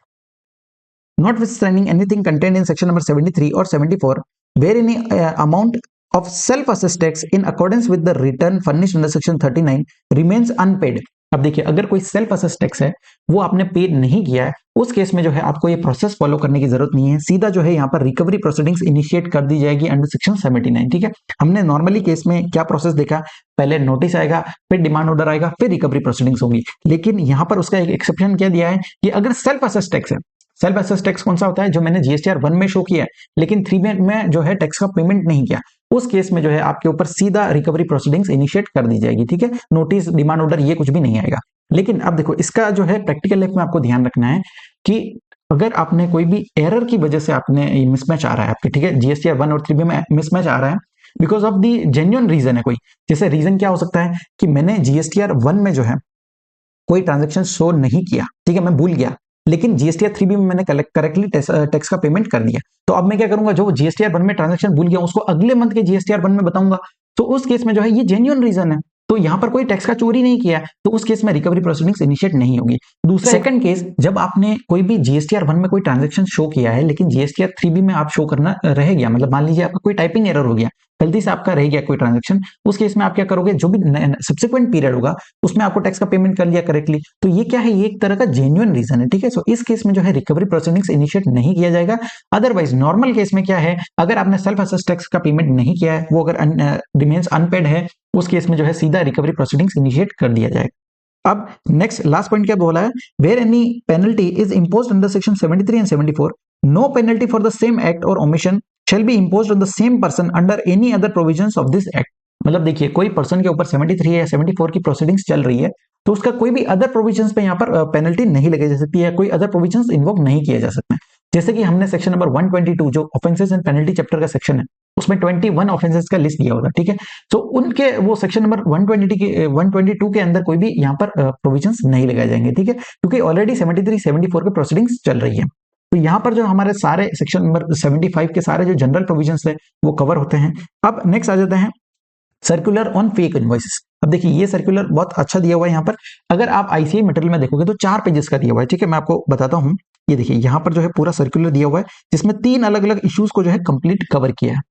S1: notwithstanding anything contained in section number 73 or 74 where any amount of self-assessed tax in accordance with the return furnished under section 39 remains unpaid। अब देखिए, अगर कोई सेल्फ असेस टैक्स है वो आपने पे नहीं किया है, उस केस में जो है आपको ये प्रोसेस फॉलो करने की जरूरत नहीं है, सीधा जो है यहाँ पर रिकवरी प्रोसीडिंग्स इनिशिएट कर दी जाएगी अंडर सेक्शन 79। ठीक है? हमने नॉर्मली केस में क्या प्रोसेस देखा, पहले नोटिस आएगा, फिर डिमांड ऑर्डर आएगा, फिर रिकवरी प्रोसीडिंग्स होंगी। लेकिन यहाँ पर उसका एक एक्सेप्शन क्या दिया है कि अगर सेल्फ असेस टैक्स है, सेल्फ असेस टैक्स कौन सा होता है, जो मैंने जीएसटीआर 1 में शो किया है लेकिन 3 में जो है टैक्स का पेमेंट नहीं किया, उस केस में जो है आपके ऊपर सीधा रिकवरी प्रोसीडिंग्स इनिशिएट कर दी जाएगी। ठीक है? नोटिस, डिमांड ऑर्डर ये कुछ भी नहीं आएगा। लेकिन अब देखो, इसका जो है प्रैक्टिकल लाइफ में आपको ध्यान रखना है कि अगर आपने कोई भी एरर की वजह से आपने मिसमैच आ रहा है आपके, ठीक है, जीएसटीआर 1 और 3 में मिसमैच आ रहा है because of the genuine reason है कोई, जैसे रीजन क्या हो सकता है कि मैंने जीएसटीआर 1 में जो है कोई ट्रांजेक्शन शो नहीं किया, ठीक है, मैं भूल गया, लेकिन जीएसटीआर 3 में मैंने करेक्टली टैक्स का पेमेंट कर दिया, तो अब मैं क्या करूंगा, जो जीएसटीआर 1 में ट्रांजैक्शन भूल गया उसको अगले मंथ के जीएसटीआर 1 में बताऊंगा, तो उस केस में जो है ये जेन्युइन रीजन है, तो यहां पर कोई टैक्स का चोरी नहीं किया, तो उस केस में रिकवरी प्रोसीडिंग्स इनिशिएट नहीं होगी। दूसरा सेकंड केस, जब आपने कोई भी जीएसटीआर 1 में कोई ट्रांजैक्शन शो किया है लेकिन जीएसटीआर 3 में आप शो करना रह गया, मतलब मान लीजिए आपका कोई टाइपिंग एरर हो गया, गलती से आपका रह गया कोई ट्रांजैक्शन, उस केस में आप क्या करोगे, जो भी सब्सिक्वेंट पीरियड होगा उसमें आपको टैक्स का पेमेंट कर लिया करेक्टली, तो ये क्या है, ये एक तरह का जेन्युइन रीजन है। ठीक है? सो इस केस में जो है रिकवरी प्रोसीडिंग्स इनिशिएट नहीं किया जाएगा। अदरवाइज नॉर्मल केस में क्या है, अगर आपने सेल्फ असेस टैक्स का पेमेंट नहीं किया है, वो अगर रिमेन्स अनपेड है, उस केस में जो है सीधा रिकवरी प्रोसीडिंग्स इनिशिएट कर दिया जाएगा। अब नेक्स्ट लास्ट पॉइंट क्या बोला है, where any penalty is imposed under section 73 and 74, no penalty for the same act or omission shall be imposed on the same person under any other provisions of this act। मतलब देखिए, कोई person के ऊपर 73 या 74 की proceedings चल रही है तो उसका कोई भी अदर प्रोविजंस पे यहाँ पर पेनल्टी नहीं लगाई जा सकती है, कोई अदर प्रोविजंस इन्वोक नहीं किए जा सकते हैं। जैसे कि हमने सेक्शन नंबर 122 जो ऑफेंसेस एंड पेनल्टी चैप्टर का सेक्शन है उसमें 21 ऑफेंसेस का लिस्ट दिया होगा, ठीक है। तो उनके वो सेक्शन नंबर 122 के अंदर कोई भी यहाँ पर प्रोविजंस नहीं लगाए जाएंगे, ठीक है, क्योंकि ऑलरेडी 73 74 के प्रोसीडिंग्स चल रही है। तो यहाँ पर जो हमारे सारे सेक्शन नंबर 75 के सारे जो जनरल प्रोविजंस है वो कवर होते हैं। अब नेक्स्ट आ जाते हैं सर्कुलर ऑन फेक इनवॉइसेस। अब देखिए ये सर्कुलर बहुत अच्छा दिया हुआ है यहाँ पर। अगर आप आईसीआई मटेरियल में देखोगे तो 4 पेजेस का दिया हुआ है, ठीक है। मैं आपको बताता हूँ, ये देखिए यहाँ पर जो है पूरा सर्कुलर दिया हुआ है जिसमें 3 अलग अलग इश्यूज को जो है कंप्लीट कवर किया है।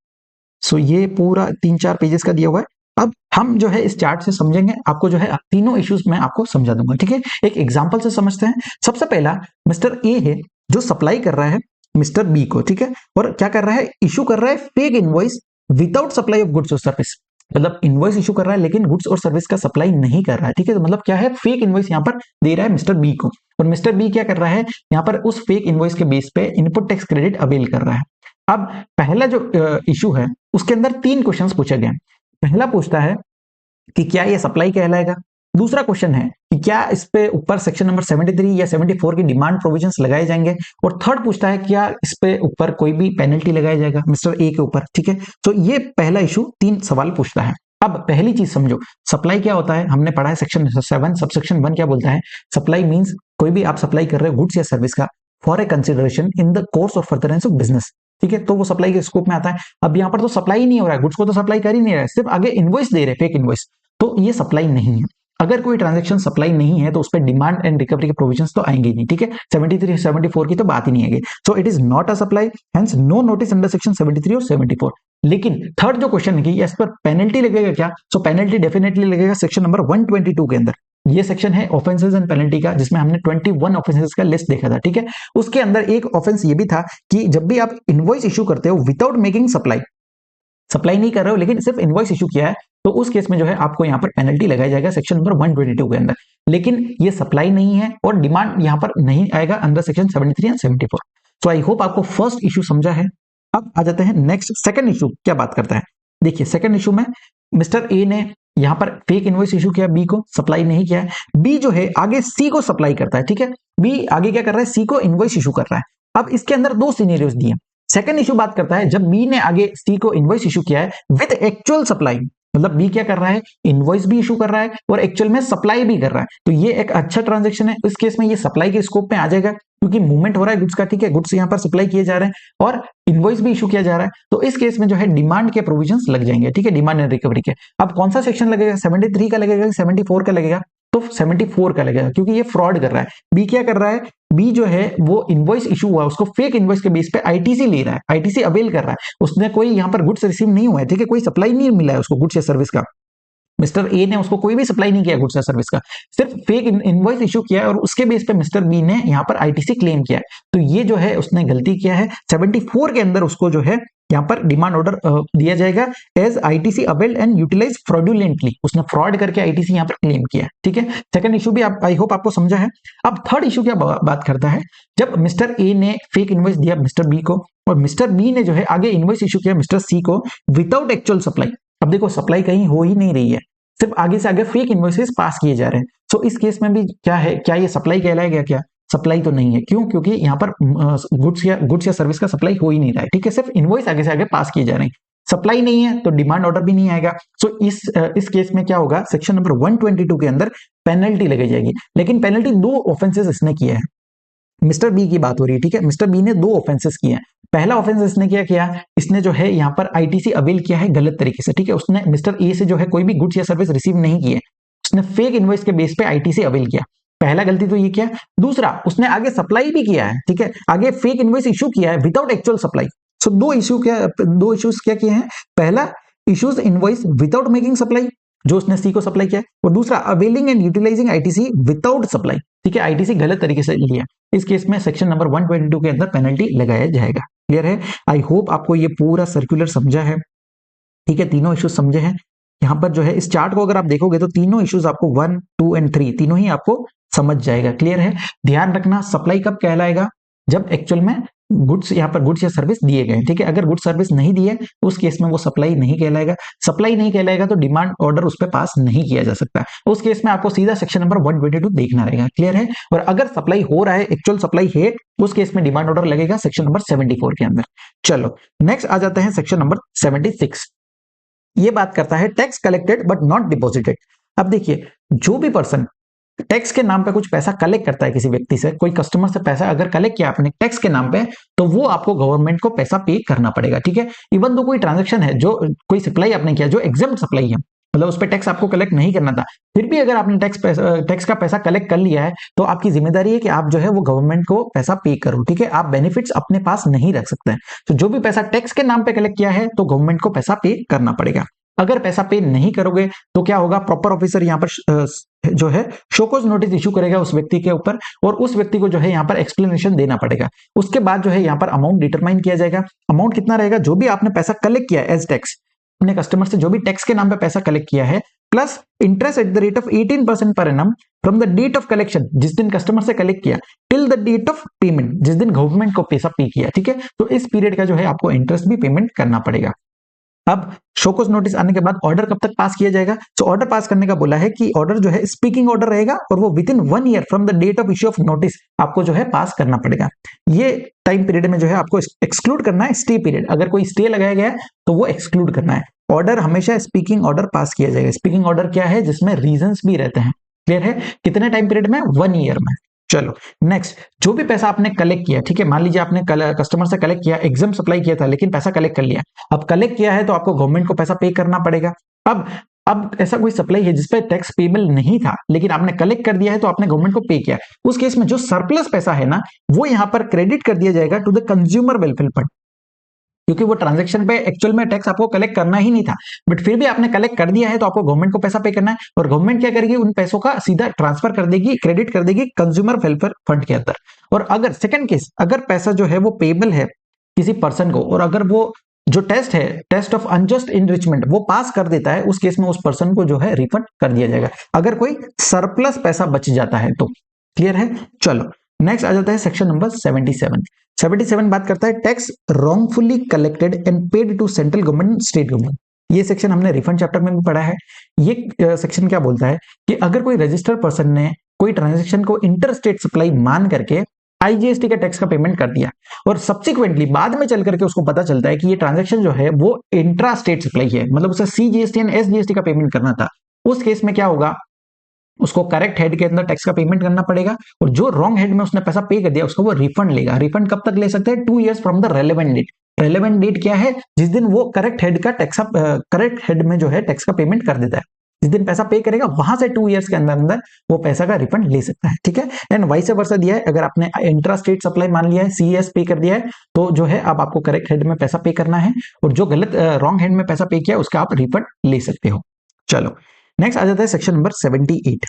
S1: सो ये पूरा 3-4 पेजेस का दिया हुआ है। अब हम जो है इस चार्ट से समझेंगे, आपको जो है तीनों इश्यूज मैं आपको समझा दूंगा, ठीक है। एक एग्जांपल से समझते हैं। सबसे पहला मिस्टर ए है जो सप्लाई कर रहा है मिस्टर बी को, ठीक है, और क्या कर रहा है, इशू कर रहा है fake invoice without supply of goods और सर्विस। मतलब इनवॉइस इशू कर रहा है लेकिन गुड्स और सर्विस का सप्लाई नहीं कर रहा है, ठीक है। तो मतलब क्या है, फेक इनवॉइस यहाँ पर दे रहा है मिस्टर बी को, और मिस्टर बी क्या कर रहा है, यहाँ पर उस फेक इनवॉइस के बेस पे इनपुट टैक्स क्रेडिट अवेल कर रहा है। अब पहला जो इशू है उसके अंदर 3 क्वेश्चंस पूछे गए। पहला पूछता है कि क्या ये सप्लाई कहलाएगा। दूसरा क्वेश्चन है कि क्या इस पे ऊपर सेक्शन नंबर 73 या 74 की डिमांड प्रोविजंस लगाए जाएंगे। और थर्ड पूछता है क्या इस पे ऊपर कोई भी पेनल्टी लगाया जाएगा मिस्टर ए के ऊपर, ठीक है। तो ये पहला इशू 3 सवाल पूछता है। अब पहली चीज समझो, सप्लाई क्या होता है, हमने पढ़ा है सेक्शन 7 सबसेक्शन 1 क्या बोलता है। सप्लाई मींस कोई भी आप सप्लाई कर रहे हो गुड्स या सर्विस का for a consideration in the course of furtherance of business, ठीक है। तो वो सप्लाई के स्कोप में आता है। अब यहाँ पर तो सप्लाई नहीं हो रहा है, गुड्स को तो सप्लाई कर ही नहीं रहा है, सिर्फ आगे इनवॉइस दे रहे फेक इनवॉइस, तो ये सप्लाई नहीं है। अगर कोई ट्रांजैक्शन सप्लाई नहीं है तो उस पर डिमांड एंड रिकवरी के प्रोविजंस तो आएंगे नहीं, ठीक है। 73 74 की तो बात ही नहीं आएगी। So it is not a supply, hence no notice under section 73 और 74। लेकिन थर्ड जो क्वेश्चन है कि इस पर पेनल्टी लगेगा क्या, सो पेनल्टी डेफिनेटली लगेगा सेक्शन नंबर 122 के अंदर। ये सेक्शन है ऑफेंसेस एंड पेनल्टी का, जिसमें हमने 21 ऑफेंसेस का लिस्ट देखा था, ठीक है। उसके अंदर एक ऑफेंस ये भी था कि जब भी आप इनवॉइस इशू करते हो विदाउट मेकिंग सप्लाई, सप्लाई नहीं कर रहे हो लेकिन सिर्फ इनवॉइस इशू किया है, तो उस केस में जो है आपको यहाँ पर पेनल्टी लगाया जाएगा सेक्शन नंबर 122 के अंदर। लेकिन ये सप्लाई नहीं है और डिमांड यहाँ पर नहीं आएगा under section 73 and 74। So I hope आपको फर्स्ट इशू समझा है। अब आ जाते हैं नेक्स्ट सेकंड इशू क्या बात करता है। देखिए सेकंड इशू में मिस्टर ए ने यहाँ पर फेक इनवॉइस इशू किया, बी को सप्लाई नहीं किया है। बी जो है आगे सी को सप्लाई करता है, ठीक है। बी आगे क्या कर रहा है, सी को इनवॉइस इशू कर रहा है। अब इसके अंदर 2 सिनेरियोस दिए। सेकंड इशू बात करता है जब बी ने आगे सी को इनवॉइस इशू किया है विद एक्चुअल सप्लाई, मतलब बी क्या कर रहा है, इनवॉइस भी इशू कर रहा है और एक्चुअल में सप्लाई भी कर रहा है। तो ये एक अच्छा ट्रांजैक्शन है। इस केस में ये सप्लाई के स्कोप में आ जाएगा क्योंकि मूवमेंट हो रहा है गुड्स का, ठीक है। गुड्स यहाँ पर सप्लाई किए जा रहे हैं और इनवॉइस भी इशू किया जा रहा है। तो इस केस में जो है डिमांड के प्रोविजंस लग जाएंगे, ठीक है, डिमांड एंड रिकवरी के। अब कौन सा सेक्शन लगेगा, 73 का लगेगा, 74 का लगेगा, तो 74 का लगेगा क्योंकि ये फ्रॉड कर रहा है। बी क्या कर रहा है, बी जो है वो इनवॉइस इशू हुआ उसको फेक इनवॉइस के बेस पे आईटीसी ले रहा है, आईटीसी अवेल कर रहा है। उसने कोई यहाँ पर गुड्स रिसीव नहीं हुआ है, ठीक है, कोई सप्लाई नहीं मिला है उसको गुड्स या सर्विस का। मिस्टर ए ने उसको कोई भी सप्लाई नहीं किया गुड्स या सर्विस का, सिर्फ फेक इनवॉइस इशू किया है और उसके बेस पे मिस्टर बी ने यहाँ पर आईटीसी क्लेम किया है। तो ये जो है उसने गलती किया है। 74 के अंदर उसको जो है यहाँ पर डिमांड ऑर्डर दिया जाएगा as ITC availed and utilize fraudulently. उसने फ्रॉड करके आईटीसी यहाँ पर क्लेम किया है, ठीक है। सेकंड इशू भी आप आई होप आपको समझा है। अब थर्ड इशू क्या बात करता है, जब मिस्टर ए ने फेक इनवॉइस दिया मिस्टर बी को और मिस्टर बी ने जो है आगे इनवॉइस इशू किया मिस्टर सी को विदाउट एक्चुअल सप्लाई। अब देखो सप्लाई कहीं हो ही नहीं रही है, सिर्फ आगे से आगे फेक इनवॉइसेस पास किए जा रहे हैं। सो इस केस में भी क्या है, क्या ये सप्लाई कहलाएगा, क्या सप्लाई तो नहीं है। क्यों, क्योंकि यहाँ पर गुड्स या सर्विस का सप्लाई हो ही नहीं रहा है, ठीक है, सिर्फ इनवॉइस आगे से आगे पास किए जा रहे हैं। सप्लाई नहीं है तो डिमांड ऑर्डर भी नहीं आएगा। सो इस केस में क्या होगा, सेक्शन नंबर 122 के अंदर पेनल्टी लगाई जाएगी। लेकिन पेनल्टी 2 ऑफेंसेस इसने किए हैं। मिस्टर बी की बात हो रही है, ठीक है। मिस्टर बी ने 2 ऑफेंसेस किए हैं। पहला ऑफेंस इसने क्या किया, इसने जो है यहाँ पर आईटीसी अवेल किया है गलत तरीके से, ठीक है। उसने मिस्टर ए से जो है कोई भी गुड्स या सर्विस रिसीव नहीं किए, उसने फेक इनवॉइस के बेस पे आईटीसी अवेल किया। पहला गलती तो ये किया। दूसरा, उसने आगे सप्लाई भी किया है, ठीक है, आगे फेक इनवॉइस इशू किया है without actual supply. So 2 issues क्या किए हैं। पहला issues invoice without making supply जो उसने सी को सप्लाई किया, और दूसरा availing and utilizing ITC without supply, ठीक है, आईटीसी गलत तरीके से लिया। इस केस में सेक्शन नंबर 122 के अंदर पेनल्टी लगाया जाएगा। क्लियर है। आई होप आपको ये पूरा सर्कुलर समझा है, ठीक है, तीनों इश्यूज समझे हैं। यहाँ पर जो है इस चार्ट को अगर आप देखोगे तो तीनों इश्यूज आपको 1, 2 एंड 3 तीनों ही आपको समझ जाएगा। क्लियर है। ध्यान रखना सप्लाई कब कहलाएगा, जब एक्चुअल में गुड्स, यहाँ पर गुड्स या सर्विस दिए गए हैं, ठीक है। अगर गुड्स सर्विस नहीं दिए उस केस में वो सप्लाई नहीं कहलाएगा। सप्लाई नहीं कहलाएगा तो डिमांड ऑर्डर उस पर पास नहीं किया जा सकता। उस केस में आपको सीधा सेक्शन नंबर 122 देखना रहेगा। क्लियर है? और अगर सप्लाई हो रहा है, एक्चुअल सप्लाई है, उस केस में डिमांड ऑर्डर लगेगा सेक्शन नंबर 74 के अंदर। चलो नेक्स्ट आ जाते हैं सेक्शन नंबर 76। ये बात करता है tax collected but not deposited. अब देखिए, जो भी पर्सन टैक्स के नाम पे कुछ पैसा कलेक्ट करता है किसी व्यक्ति से, कोई कस्टमर से पैसा अगर कलेक्ट किया आपने टैक्स के नाम पे, तो वो आपको गवर्नमेंट को पैसा पे करना पड़ेगा, ठीक है। इवन तो कोई ट्रांजैक्शन है, जो कोई सप्लाई आपने किया जो एग्जेम्प्ट सप्लाई है, मतलब उस पर टैक्स आपको कलेक्ट नहीं करना था, फिर भी अगर आपने टैक्स का पैसा कलेक्ट कर लिया है तो आपकी जिम्मेदारी है कि आप जो है वो गवर्नमेंट को पैसा पे करो, ठीक है। आप बेनिफिट्स अपने पास नहीं रख सकते हैं। तो जो भी पैसा टैक्स के नाम पे कलेक्ट किया है तो गवर्नमेंट को पैसा पे करना पड़ेगा। अगर पैसा पे नहीं करोगे तो क्या होगा, प्रॉपर ऑफिसर यहाँ पर जो है शोकॉज नोटिस इशू करेगा उस व्यक्ति के ऊपर, और उस व्यक्ति को जो है यहाँ पर एक्सप्लेनेशन देना पड़ेगा। उसके बाद जो है यहाँ पर अमाउंट डिटरमाइन किया जाएगा। अमाउंट कितना रहेगा, जो भी आपने पैसा कलेक्ट किया एज टैक्स, अपने कस्टमर से जो भी टैक्स के नाम पे पैसा कलेक्ट किया है, plus interest at the rate of 18% per annum from the date of collection, जिस दिन कस्टमर से कलेक्ट किया, till the date of payment, जिस दिन गवर्नमेंट को पैसा पे किया, ठीक है। तो इस पीरियड का जो है आपको इंटरेस्ट भी पेमेंट करना पड़ेगा। अब शोकॉज नोटिस आने के बाद ऑर्डर कब तक पास किया जाएगा? तो ऑर्डर पास करने का बोला है कि ऑर्डर जो है स्पीकिंग ऑर्डर रहेगा, और वो within 1 year from the date of issue of notice आपको जो है पास करना पड़ेगा। ये टाइम पीरियड में जो है आपको एक्सक्लूड करना है स्टे पीरियड। अगर कोई स्टे लगाया गया है तो वो एक्सक्लूड करना है। ऑर्डर हमेशा स्पीकिंग ऑर्डर पास किया जाएगा। स्पीकिंग ऑर्डर क्या है, जिसमें रीजंस भी रहते हैं। क्लियर है? कितने टाइम पीरियड में? 1 ईयर में। चलो नेक्स्ट, जो भी पैसा आपने कलेक्ट किया, ठीक है, मान लीजिए आपने कस्टमर से कलेक्ट किया, एग्जाम सप्लाई किया था लेकिन पैसा कलेक्ट कर लिया, अब कलेक्ट किया है तो आपको गवर्नमेंट को पैसा पे करना पड़ेगा। अब ऐसा कोई सप्लाई है जिसपे टैक्स पेबल नहीं था लेकिन आपने कलेक्ट कर दिया है तो आपने गवर्नमेंट को पे किया, उस केस में जो सरप्लस पैसा है ना, वो यहां पर क्रेडिट कर दिया जाएगा to the consumer welfare fund, क्योंकि वो ट्रांजैक्शन पे एक्चुअल में टैक्स आपको कलेक्ट करना ही नहीं था, बट फिर भी आपने कलेक्ट कर दिया है तो आपको गवर्नमेंट को पैसा पे करना है, और गवर्नमेंट क्या करेगी, उन पैसों का सीधा ट्रांसफर कर देगी, क्रेडिट कर देगी कंज्यूमर वेलफेयर फंड के अंदर। और अगर सेकंड केस, अगर पैसा जो है वो पेबल है किसी पर्सन को, और अगर वो जो टेस्ट है, टेस्ट ऑफ अनजस्ट इनरिचमेंट, वो पास कर देता है, उस केस में उस पर्सन को जो है रिफंड कर दिया जाएगा, अगर कोई सरप्लस पैसा बच जाता है तो। क्लियर है? चलो नेक्स्ट आ जाता है सेक्शन नंबर 77। 77 बात करता है tax wrongfully collected and paid to central government, state government. ये सेक्शन हमने रिफंड चैप्टर में भी पढ़ा है। ये सेक्शन क्या बोलता है कि अगर कोई रजिस्टर्ड पर्सन ने कोई ट्रांजैक्शन को इंटर स्टेट सप्लाई मान करके आईजीएसटी का टैक्स का पेमेंट कर दिया, और सब्सिक्वेंटली बाद में चल करके उसको पता चलता है कि ये ट्रांजैक्शन जो है वो इंट्रा स्टेट सप्लाई है, मतलब उसे सीजीएसटी एंड एसजीएसटी का पेमेंट करना था, उस केस में क्या होगा, उसको करेक्ट हेड के अंदर टैक्स का पेमेंट करना पड़ेगा, और जो रॉन्ग हेड में उसने पैसा पे कर दिया उसको वो रिफंड लेगा। रिफंड कब तक ले सकते हैं? 2 years from the relevant date. Relevant date क्या है? जिस दिन वो करेक्ट हेड का टैक्स, करेक्ट हेड में जो है टैक्स का पेमेंट कर देता है, जिस दिन पैसा पे करेगा वहां से 2 इयर्स के अंदर अंदर वो पैसा का रिफंड ले सकता है, ठीक है। एंड वाइस वर्सा दिया है, अगर आपने इंट्रा स्टेट सप्लाई मान लिया है, सीएस पे कर दिया है, तो जो है अब आपको करेक्ट हेड में पैसा पे करना है, और जो गलत रॉन्ग हेड में पैसा पे किया उसका आप रिफंड ले सकते हो। चलो नेक्स्ट आ जाता है सेक्शन नंबर 78।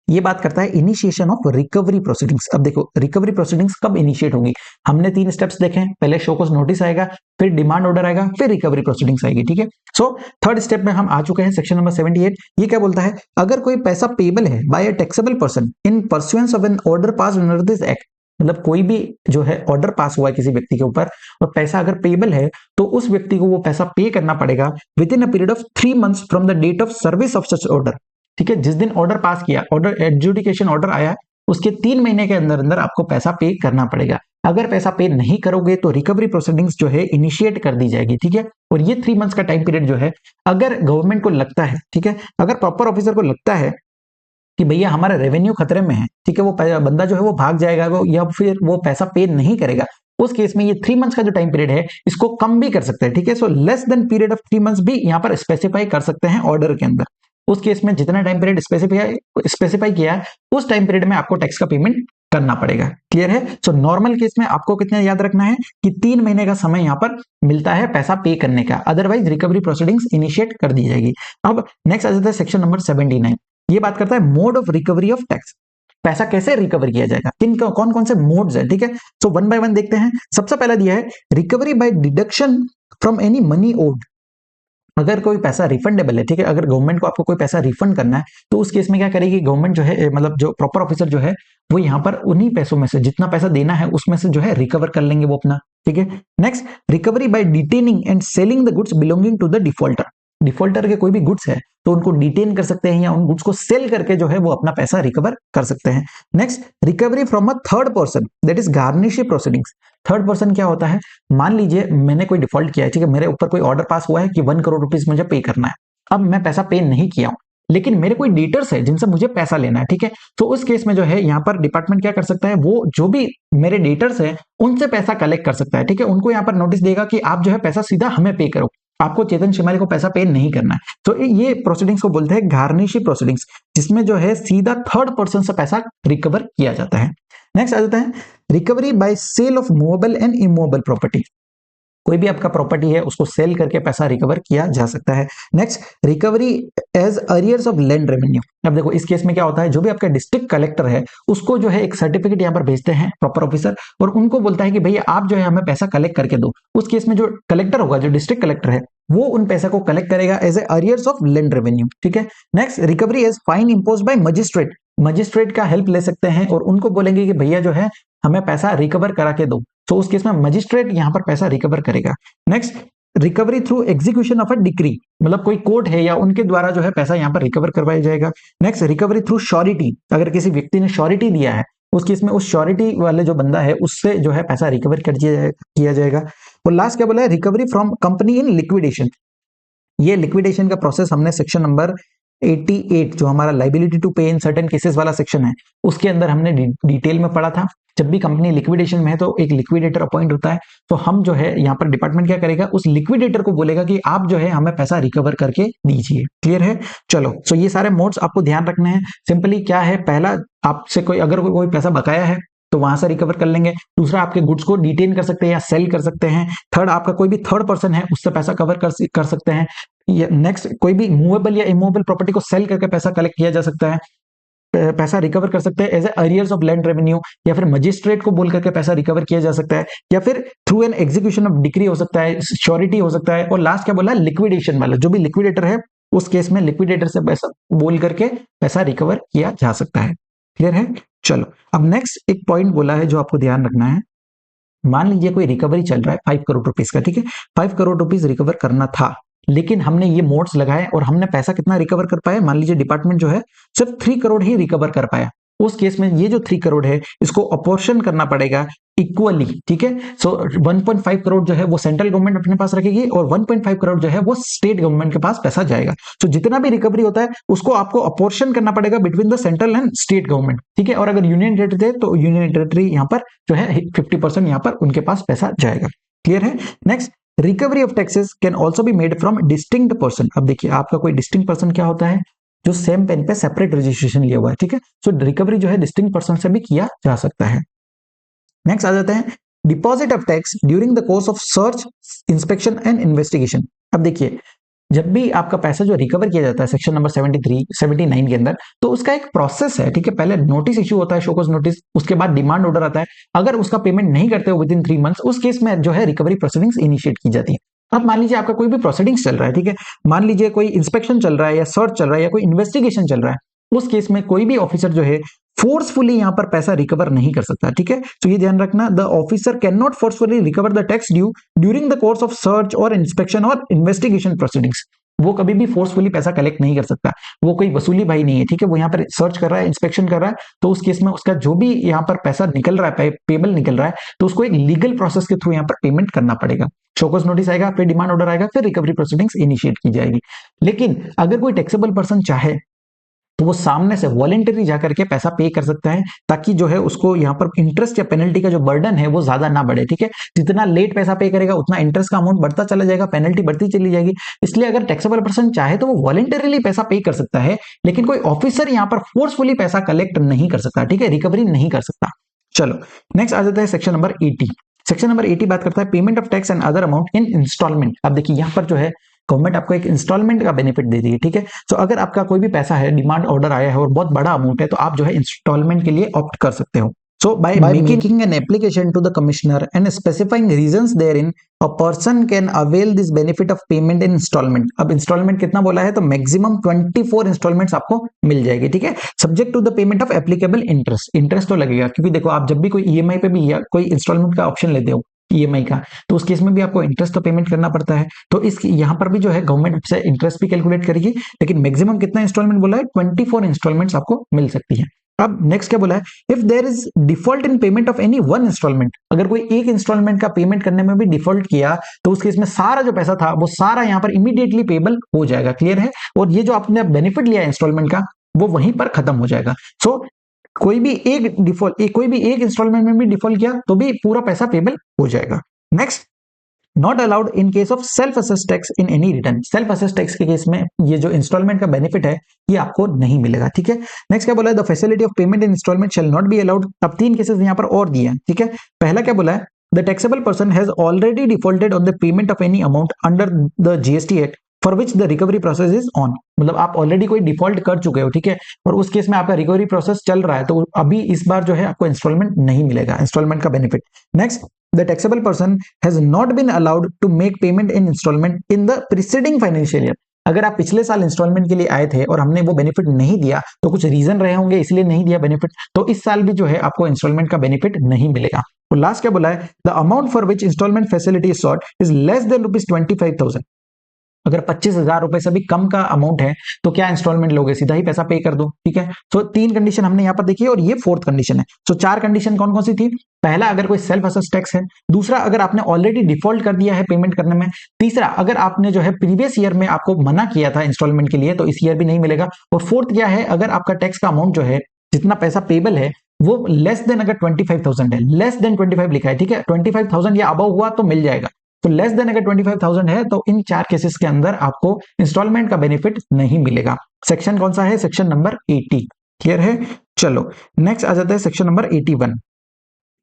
S1: ये बात करता है इनिशिएशन ऑफ रिकवरी प्रोसीडिंग्स। अब देखो रिकवरी प्रोसीडिंग्स कब इनिशिएट होंगी, हमने 3 स्टेप्स देखे, पहले शो कॉज नोटिस आएगा, फिर डिमांड ऑर्डर आएगा, फिर रिकवरी प्रोसीडिंग्स आएगी, ठीक है। सो थर्ड स्टेप में हम आ चुके हैं, सेक्शन नंबर 78। ये क्या बोलता है, अगर कोई पैसा पेबल है by a taxable person in pursuance of an order pass under this act, मतलब कोई भी जो है ऑर्डर पास हुआ है किसी व्यक्ति के ऊपर और पैसा अगर पेबल है तो उस व्यक्ति को वो पैसा पे करना पड़ेगा within a period of 3 months from the date of service of such order, ठीक है। जिस दिन ऑर्डर पास किया, ऑर्डर एडजुडिकेशन ऑर्डर आया, उसके 3 महीने के अंदर अंदर आपको पैसा पे करना पड़ेगा। अगर पैसा पे नहीं करोगे तो रिकवरी प्रोसीडिंग्स जो है इनिशिएट कर दी जाएगी, ठीक है। और ये 3 मंथ्स का टाइम पीरियड जो है, अगर गवर्नमेंट को लगता है, ठीक है, अगर प्रॉपर ऑफिसर को लगता है कि भैया हमारा रेवेन्यू खतरे में है, ठीक है, वो बंदा जो है वो भाग जाएगा, वो या फिर वो पैसा पे नहीं करेगा, उस केस में ये 3 मंथ्स का जो टाइम पीरियड है इसको कम भी कर सकते हैं, ठीक है। So less than period of 3 months भी यहाँ पर स्पेसिफाई कर सकते हैं ऑर्डर के अंदर। उस केस में जितना टाइम पीरियड स्पेसिफाई किया है उस टाइम पीरियड में आपको टैक्स का पेमेंट करना पड़ेगा। क्लियर है? सो नॉर्मल केस में आपको कितना याद रखना है कि 3 महीने का समय यहाँ पर मिलता है पैसा पे करने का, अदरवाइज रिकवरी प्रोसीडिंग्स इनिशिएट कर दी जाएगी। अब नेक्स्ट आ जाता है सेक्शन नंबर 79। ये बात करता है mode of recovery of tax, पैसा कैसे रिकवर किया जाएगा, कौन कौन से मोड्स है, ठीक है। सो वन बाय वन देखते हैं। सबसे पहला दिया है recovery by deduction from any money owed, अगर कोई पैसा रिफंडेबल है, ठीक है, अगर गवर्नमेंट को आपको कोई पैसा रिफंड करना है तो उस केस में क्या करेगी गवर्नमेंट जो है, मतलब जो प्रॉपर ऑफिसर जो है वो यहाँ पर उन्हीं पैसों में से जितना पैसा देना है उसमें से जो है रिकवर कर लेंगे वो अपना, ठीक है। Next, recovery by detaining and selling the goods belonging to the defaulter. Defaulter के कोई भी गुड्स है तो उनको डिटेन कर सकते हैं या उन गुड्स को सेल करके जो है वो अपना पैसा रिकवर कर सकते हैं। Next, recovery from a third person, that is garnishing proceedings. Third person क्या होता है, मान लीजिए मैंने कोई डिफॉल्ट किया है, ठीक है, मेरे ऊपर कोई ऑर्डर पास हुआ है कि 1 करोड़ रुपीस मुझे पे करना है। अब मैं पैसा पे नहीं किया हूं, लेकिन मेरे कोई डेटर्स है जिनसे मुझे पैसा लेना है, ठीक है, तो उस केस में जो है यहाँ पर डिपार्टमेंट क्या कर सकता है, वो जो भी मेरे डेटर्स है उनसे पैसा कलेक्ट कर सकता है, ठीक है। उनको यहाँ पर नोटिस देगा कि आप जो है पैसा सीधा हमें पे करो, आपको चेतन शिमाली को पैसा पे नहीं करना है। तो ये प्रोसीडिंग्स को बोलते हैं गार्निशिंग प्रोसीडिंग्स, जिसमें जो है सीधा थर्ड पर्सन से पैसा रिकवर किया जाता है। नेक्स्ट आ जाता है recovery by sale of movable and immovable property. कोई भी आपका प्रॉपर्टी है उसको सेल करके पैसा रिकवर किया जा सकता है। Next, recovery as arrears of land revenue. अब देखो इस केस में क्या होता है, जो भी आपका डिस्ट्रिक्ट कलेक्टर है उसको जो है एक सर्टिफिकेट यहाँ पर भेजते हैं प्रॉपर ऑफिसर, और उनको बोलता है कि भैया आप जो है हमें पैसा कलेक्ट करके दो। उस केस में जो कलेक्टर होगा, जो डिस्ट्रिक्ट कलेक्टर है, वो उन पैसा को कलेक्ट करेगा as a arrears of land revenue, ठीक है। Next, recovery as fine impose by magistrate. Magistrate का हेल्प ले सकते हैं और उनको बोलेंगे कि भैया जो है हमें पैसा रिकवर करा के दो, तो उस केस में मजिस्ट्रेट यहां पर पैसा रिकवर करेगा। Next, recovery through execution of a decree, मतलब कोई कोर्ट है या उनके द्वारा जो है पैसा यहां पर रिकवर करवाया जाएगा। नेक्स्ट, रिकवरी थ्रू श्योरिटी, अगर किसी व्यक्ति ने श्योरिटी दिया है उस केस में उस श्योरिटी वाले जो बंदा है उससे जो है पैसा रिकवर किया जाएगा। और लास्ट क्या बोला है, recovery from company in liquidation. ये लिक्विडेशन का प्रोसेस हमने सेक्शन नंबर 88 जो हमारा लाइबिलिटी टू पे इन सर्टेन केसेस वाला सेक्शन है उसके अंदर हमने डिटेल में पढ़ा था। जब भी कंपनी लिक्विडेशन में है तो एक लिक्विडेटर अपॉइंट होता है, तो हम जो है यहाँ पर डिपार्टमेंट क्या करेगा, उस लिक्विडेटर को बोलेगा कि आप जो है हमें पैसा रिकवर करके दीजिए। क्लियर है? चलो, सो ये सारे मोड्स आपको ध्यान रखने हैं। सिंपली क्या है, पहला आपसे कोई अगर कोई पैसा बकाया है तो वहां से रिकवर कर लेंगे। दूसरा, आपके गुड्स को डिटेन कर सकते हैं या सेल कर सकते हैं। थर्ड, आपका कोई भी थर्ड पर्सन है उससे पैसा कवर कर सकते हैं। नेक्स्ट, कोई भी मूवेबल या इमूवेबल प्रॉपर्टी को सेल करके पैसा कलेक्ट किया जा सकता है, पैसा रिकवर कर सकते हैं as a arrears of land revenue, या फिर मजिस्ट्रेट को बोल करके पैसा रिकवर किया जा सकता है, या फिर through an execution of decree हो सकता है, श्योरिटी हो सकता है। और लास्ट क्या बोला, लिक्विडेशन वाला, जो भी लिक्विडेटर है उस केस में लिक्विडेटर से पैसा बोल करके पैसा रिकवर किया जा सकता है। क्लियर है? चलो, अब नेक्स्ट एक पॉइंट बोला है जो आपको ध्यान रखना है। मान लीजिए कोई रिकवरी चल रहा है 5 करोड़ रुपीस का, ठीक है, 5 करोड़ रुपीस रिकवर करना था, लेकिन हमने ये मोड्स लगाए और हमने पैसा कितना रिकवर कर पाया, मान लीजिए डिपार्टमेंट जो है सिर्फ 3 करोड़ ही रिकवर कर पाया। उस केस में ये जो 3 करोड़ है इसको अपोर्शन करना पड़ेगा इक्वली, ठीक है। सो 1.5 करोड़ जो है वो सेंट्रल गवर्नमेंट अपने पास रखेगी और 1.5 करोड़ जो है वो स्टेट गवर्नमेंट के पास पैसा जाएगा। तो जितना भी रिकवरी होता है उसको आपको अपोर्शन करना पड़ेगा between the central and state government, ठीक है। और अगर यूनियन टेरिटरी है तो यूनियन टेरिटरी यहाँ पर जो है 50% यहाँ पर उनके पास पैसा जाएगा। क्लियर है? Next, recovery of taxes can also be made from distinct person. अब देखिए आपका कोई डिस्टिंक्ट पर्सन क्या होता है, जो सेम पेन पे सेपरेट रजिस्ट्रेशन लिया हुआ है, ठीक है। सो रिकवरी जो है डिस्टिंक्ट पर्सन से भी किया जा सकता है। नेक्स्ट आ जाते हैं deposit of tax during the course of search, inspection and investigation. अब देखिए जब भी आपका पैसा जो रिकवर किया जाता है सेक्शन नंबर 73 79 के अंदर, तो उसका एक प्रोसेस है, ठीक है। पहले नोटिस इशू होता है, शोकॉज नोटिस, उसके बाद डिमांड ऑर्डर आता है। अगर उसका पेमेंट नहीं करते हो विद इन 3 मंथ्स, उस केस में जो है रिकवरी प्रोसीडिंग्स इनिशिएट की जाती है। अब मान लीजिए आपका कोई भी प्रोसीडिंग्स चल रहा है, ठीक है, मान लीजिए कोई इंस्पेक्शन चल रहा है या सर्च चल रहा है या कोई इन्वेस्टिगेशन चल रहा है, उस केस में कोई भी ऑफिसर जो है फोर्सफुली यहां पर पैसा रिकवर नहीं कर सकता, ठीक है। तो ये ध्यान रखना, the officer can not forcefully recover the tax due during the course of search और इंस्पेक्शन और इन्वेस्टिगेशन प्रोसीडिंग्स। वो कभी भी फोर्सफुली पैसा कलेक्ट नहीं कर सकता, वो कोई वसूली भाई नहीं है, ठीक है। वो यहाँ पर सर्च कर रहा है, इंस्पेक्शन कर रहा है, तो उस केस में उसका जो भी यहाँ पर पैसा निकल रहा है, पेबल निकल रहा है, तो उसको एक लीगल प्रोसेस के थ्रू यहाँ पर पेमेंट करना पड़ेगा। शोकॉज नोटिस आएगा, फिर डिमांड ऑर्डर आएगा, फिर रिकवरी प्रोसीडिंग्स इनिशिएट की जाएगी। लेकिन अगर कोई टैक्सेबल पर्सन चाहे तो वो सामने से वॉलेंटरी जाकर के पैसा पे कर सकता है, ताकि जो है उसको यहाँ पर इंटरेस्ट या पेनल्टी का जो बर्डन है वो ज्यादा ना बढ़े, ठीक है। जितना लेट पैसा पे करेगा उतना इंटरेस्ट का अमाउंट बढ़ता चला जाएगा, पेनल्टी बढ़ती चली जाएगी। इसलिए अगर टैक्सेबल पर्सन चाहे तो वो वॉलेंटरीली पैसा पे कर सकता है, लेकिन कोई ऑफिसर यहाँ पर फोर्सफुली पैसा कलेक्ट नहीं कर सकता, ठीक है, रिकवरी नहीं कर सकता। चलो, नेक्स्ट आ जाता है सेक्शन नंबर 80। सेक्शन नंबर 80 बात करता है payment of tax and other amount in installment. अब देखिए यहाँ पर जो है गवर्नमेंट आपको एक इंस्टॉलमेंट का बेनिफिट दे दी है, ठीक है। तो अगर आपका कोई भी पैसा है, डिमांड ऑर्डर आया है और बहुत बड़ा अमाउंट है, तो आप जो है इंस्टॉलमेंट के लिए ऑप्ट कर सकते हो। So by making an application to the commissioner and specifying reasons therein, a person can avail this benefit of payment in installment. अब installment कितना बोला है, तो maximum 24 installments आपको मिल जाएगी, ठीक है, subject to the payment of applicable interest. Interest तो लगेगा, क्योंकि देखो आप जब भी कोई ईएमआई पे भी या कोई इंस्टॉलमेंट का ऑप्शन लेते हो ईएमआई का, तो उस केस में भी आपको इंटरेस्ट तो पेमेंट करना पड़ता है। तो इस यहाँ पर भी जो है गवर्नमेंट से इंटरेस्ट भी कैलकुलेट करेगी, लेकिन मैक्सिमम कितना इंस्टॉलमेंट बोला है, 24 इंस्टॉलमेंट्स आपको मिल सकती है। अब नेक्स्ट क्या बोला है, if there is default in payment of any one installment, अगर कोई एक इंस्टॉलमेंट का पेमेंट करने में भी डिफॉल्ट किया, तो उस केस में सारा जो पैसा था वो सारा यहाँ पर इमीडिएटली पेबल हो जाएगा, क्लियर है, और ये जो आपने बेनिफिट लिया इंस्टॉलमेंट का वो वहीं पर खत्म हो जाएगा। सो कोई भी एक इंस्टॉलमेंट में भी डिफॉल्ट किया तो भी पूरा पैसा पेबल हो जाएगा। Next, not allowed in case of self assess tax in any return. Self assess tax के केस में ये जो इंस्टॉलमेंट का बेनिफिट है ये आपको नहीं मिलेगा, ठीक है। नेक्स्ट क्या बोला है, the facility of payment in installment shall not be allowed. अब 3 केसेस यहाँ पर और दिए हैं, ठीक है। पहला क्या बोला है, the taxable person has already defaulted on the payment of any amount under the GST act for which the recovery process is on. मतलब आप ऑलरेडी कोई डिफॉल्ट कर चुके हो, ठीक है, और उस केस में आपका रिकवरी प्रोसेस चल रहा है, तो अभी इस बार जो है आपको इंस्टॉलमेंट नहीं मिलेगा, इंस्टॉलमेंट का benefit. Next, the taxable person has not been allowed to make payment in installment in the preceding financial year। अगर आप पिछले साल इंस्टॉलमेंट के लिए आए थे और हमने वो बेनिफिट नहीं दिया, तो कुछ रीजन रहे होंगे इसलिए नहीं दिया बेनिफिट, तो इस साल भी जो है आपको इंस्टॉलमेंट का बेनिफिट नहीं मिलेगा। और लास्ट क्या बोला है, the amount for which installment facility is sought is less than ₹25,000। अगर 25,000 रुपए से भी कम का अमाउंट है तो क्या इंस्टॉलमेंट लोगे, सीधा ही पैसा पे कर दो, ठीक है। तो 3 कंडीशन हमने यहाँ पर देखी और ये 4th कंडीशन है। सो 4 कंडीशन कौन कौन सी थी, पहला अगर कोई सेल्फ असेस टैक्स है, दूसरा अगर आपने ऑलरेडी डिफॉल्ट कर दिया है पेमेंट करने में, तीसरा अगर आपने जो है प्रीवियस ईयर में आपको मना किया था इंस्टॉलमेंट के लिए तो इस ईयर भी नहीं मिलेगा, और 4th क्या है, अगर आपका टैक्स का अमाउंट जो है जितना पैसा पेबल है वो लेस देन, अगर 25,000 है, लेस देन 25 लिखा है, ठीक है, 25,000 या अबव हुआ तो मिल जाएगा, तो लेस देन अगर 25,000 है तो इन 4 केसेस के अंदर आपको इंस्टॉलमेंट का बेनिफिट नहीं मिलेगा। सेक्शन कौन सा है, सेक्शन नंबर 80, क्लियर है। चलो नेक्स्ट आ जाता है सेक्शन नंबर 81।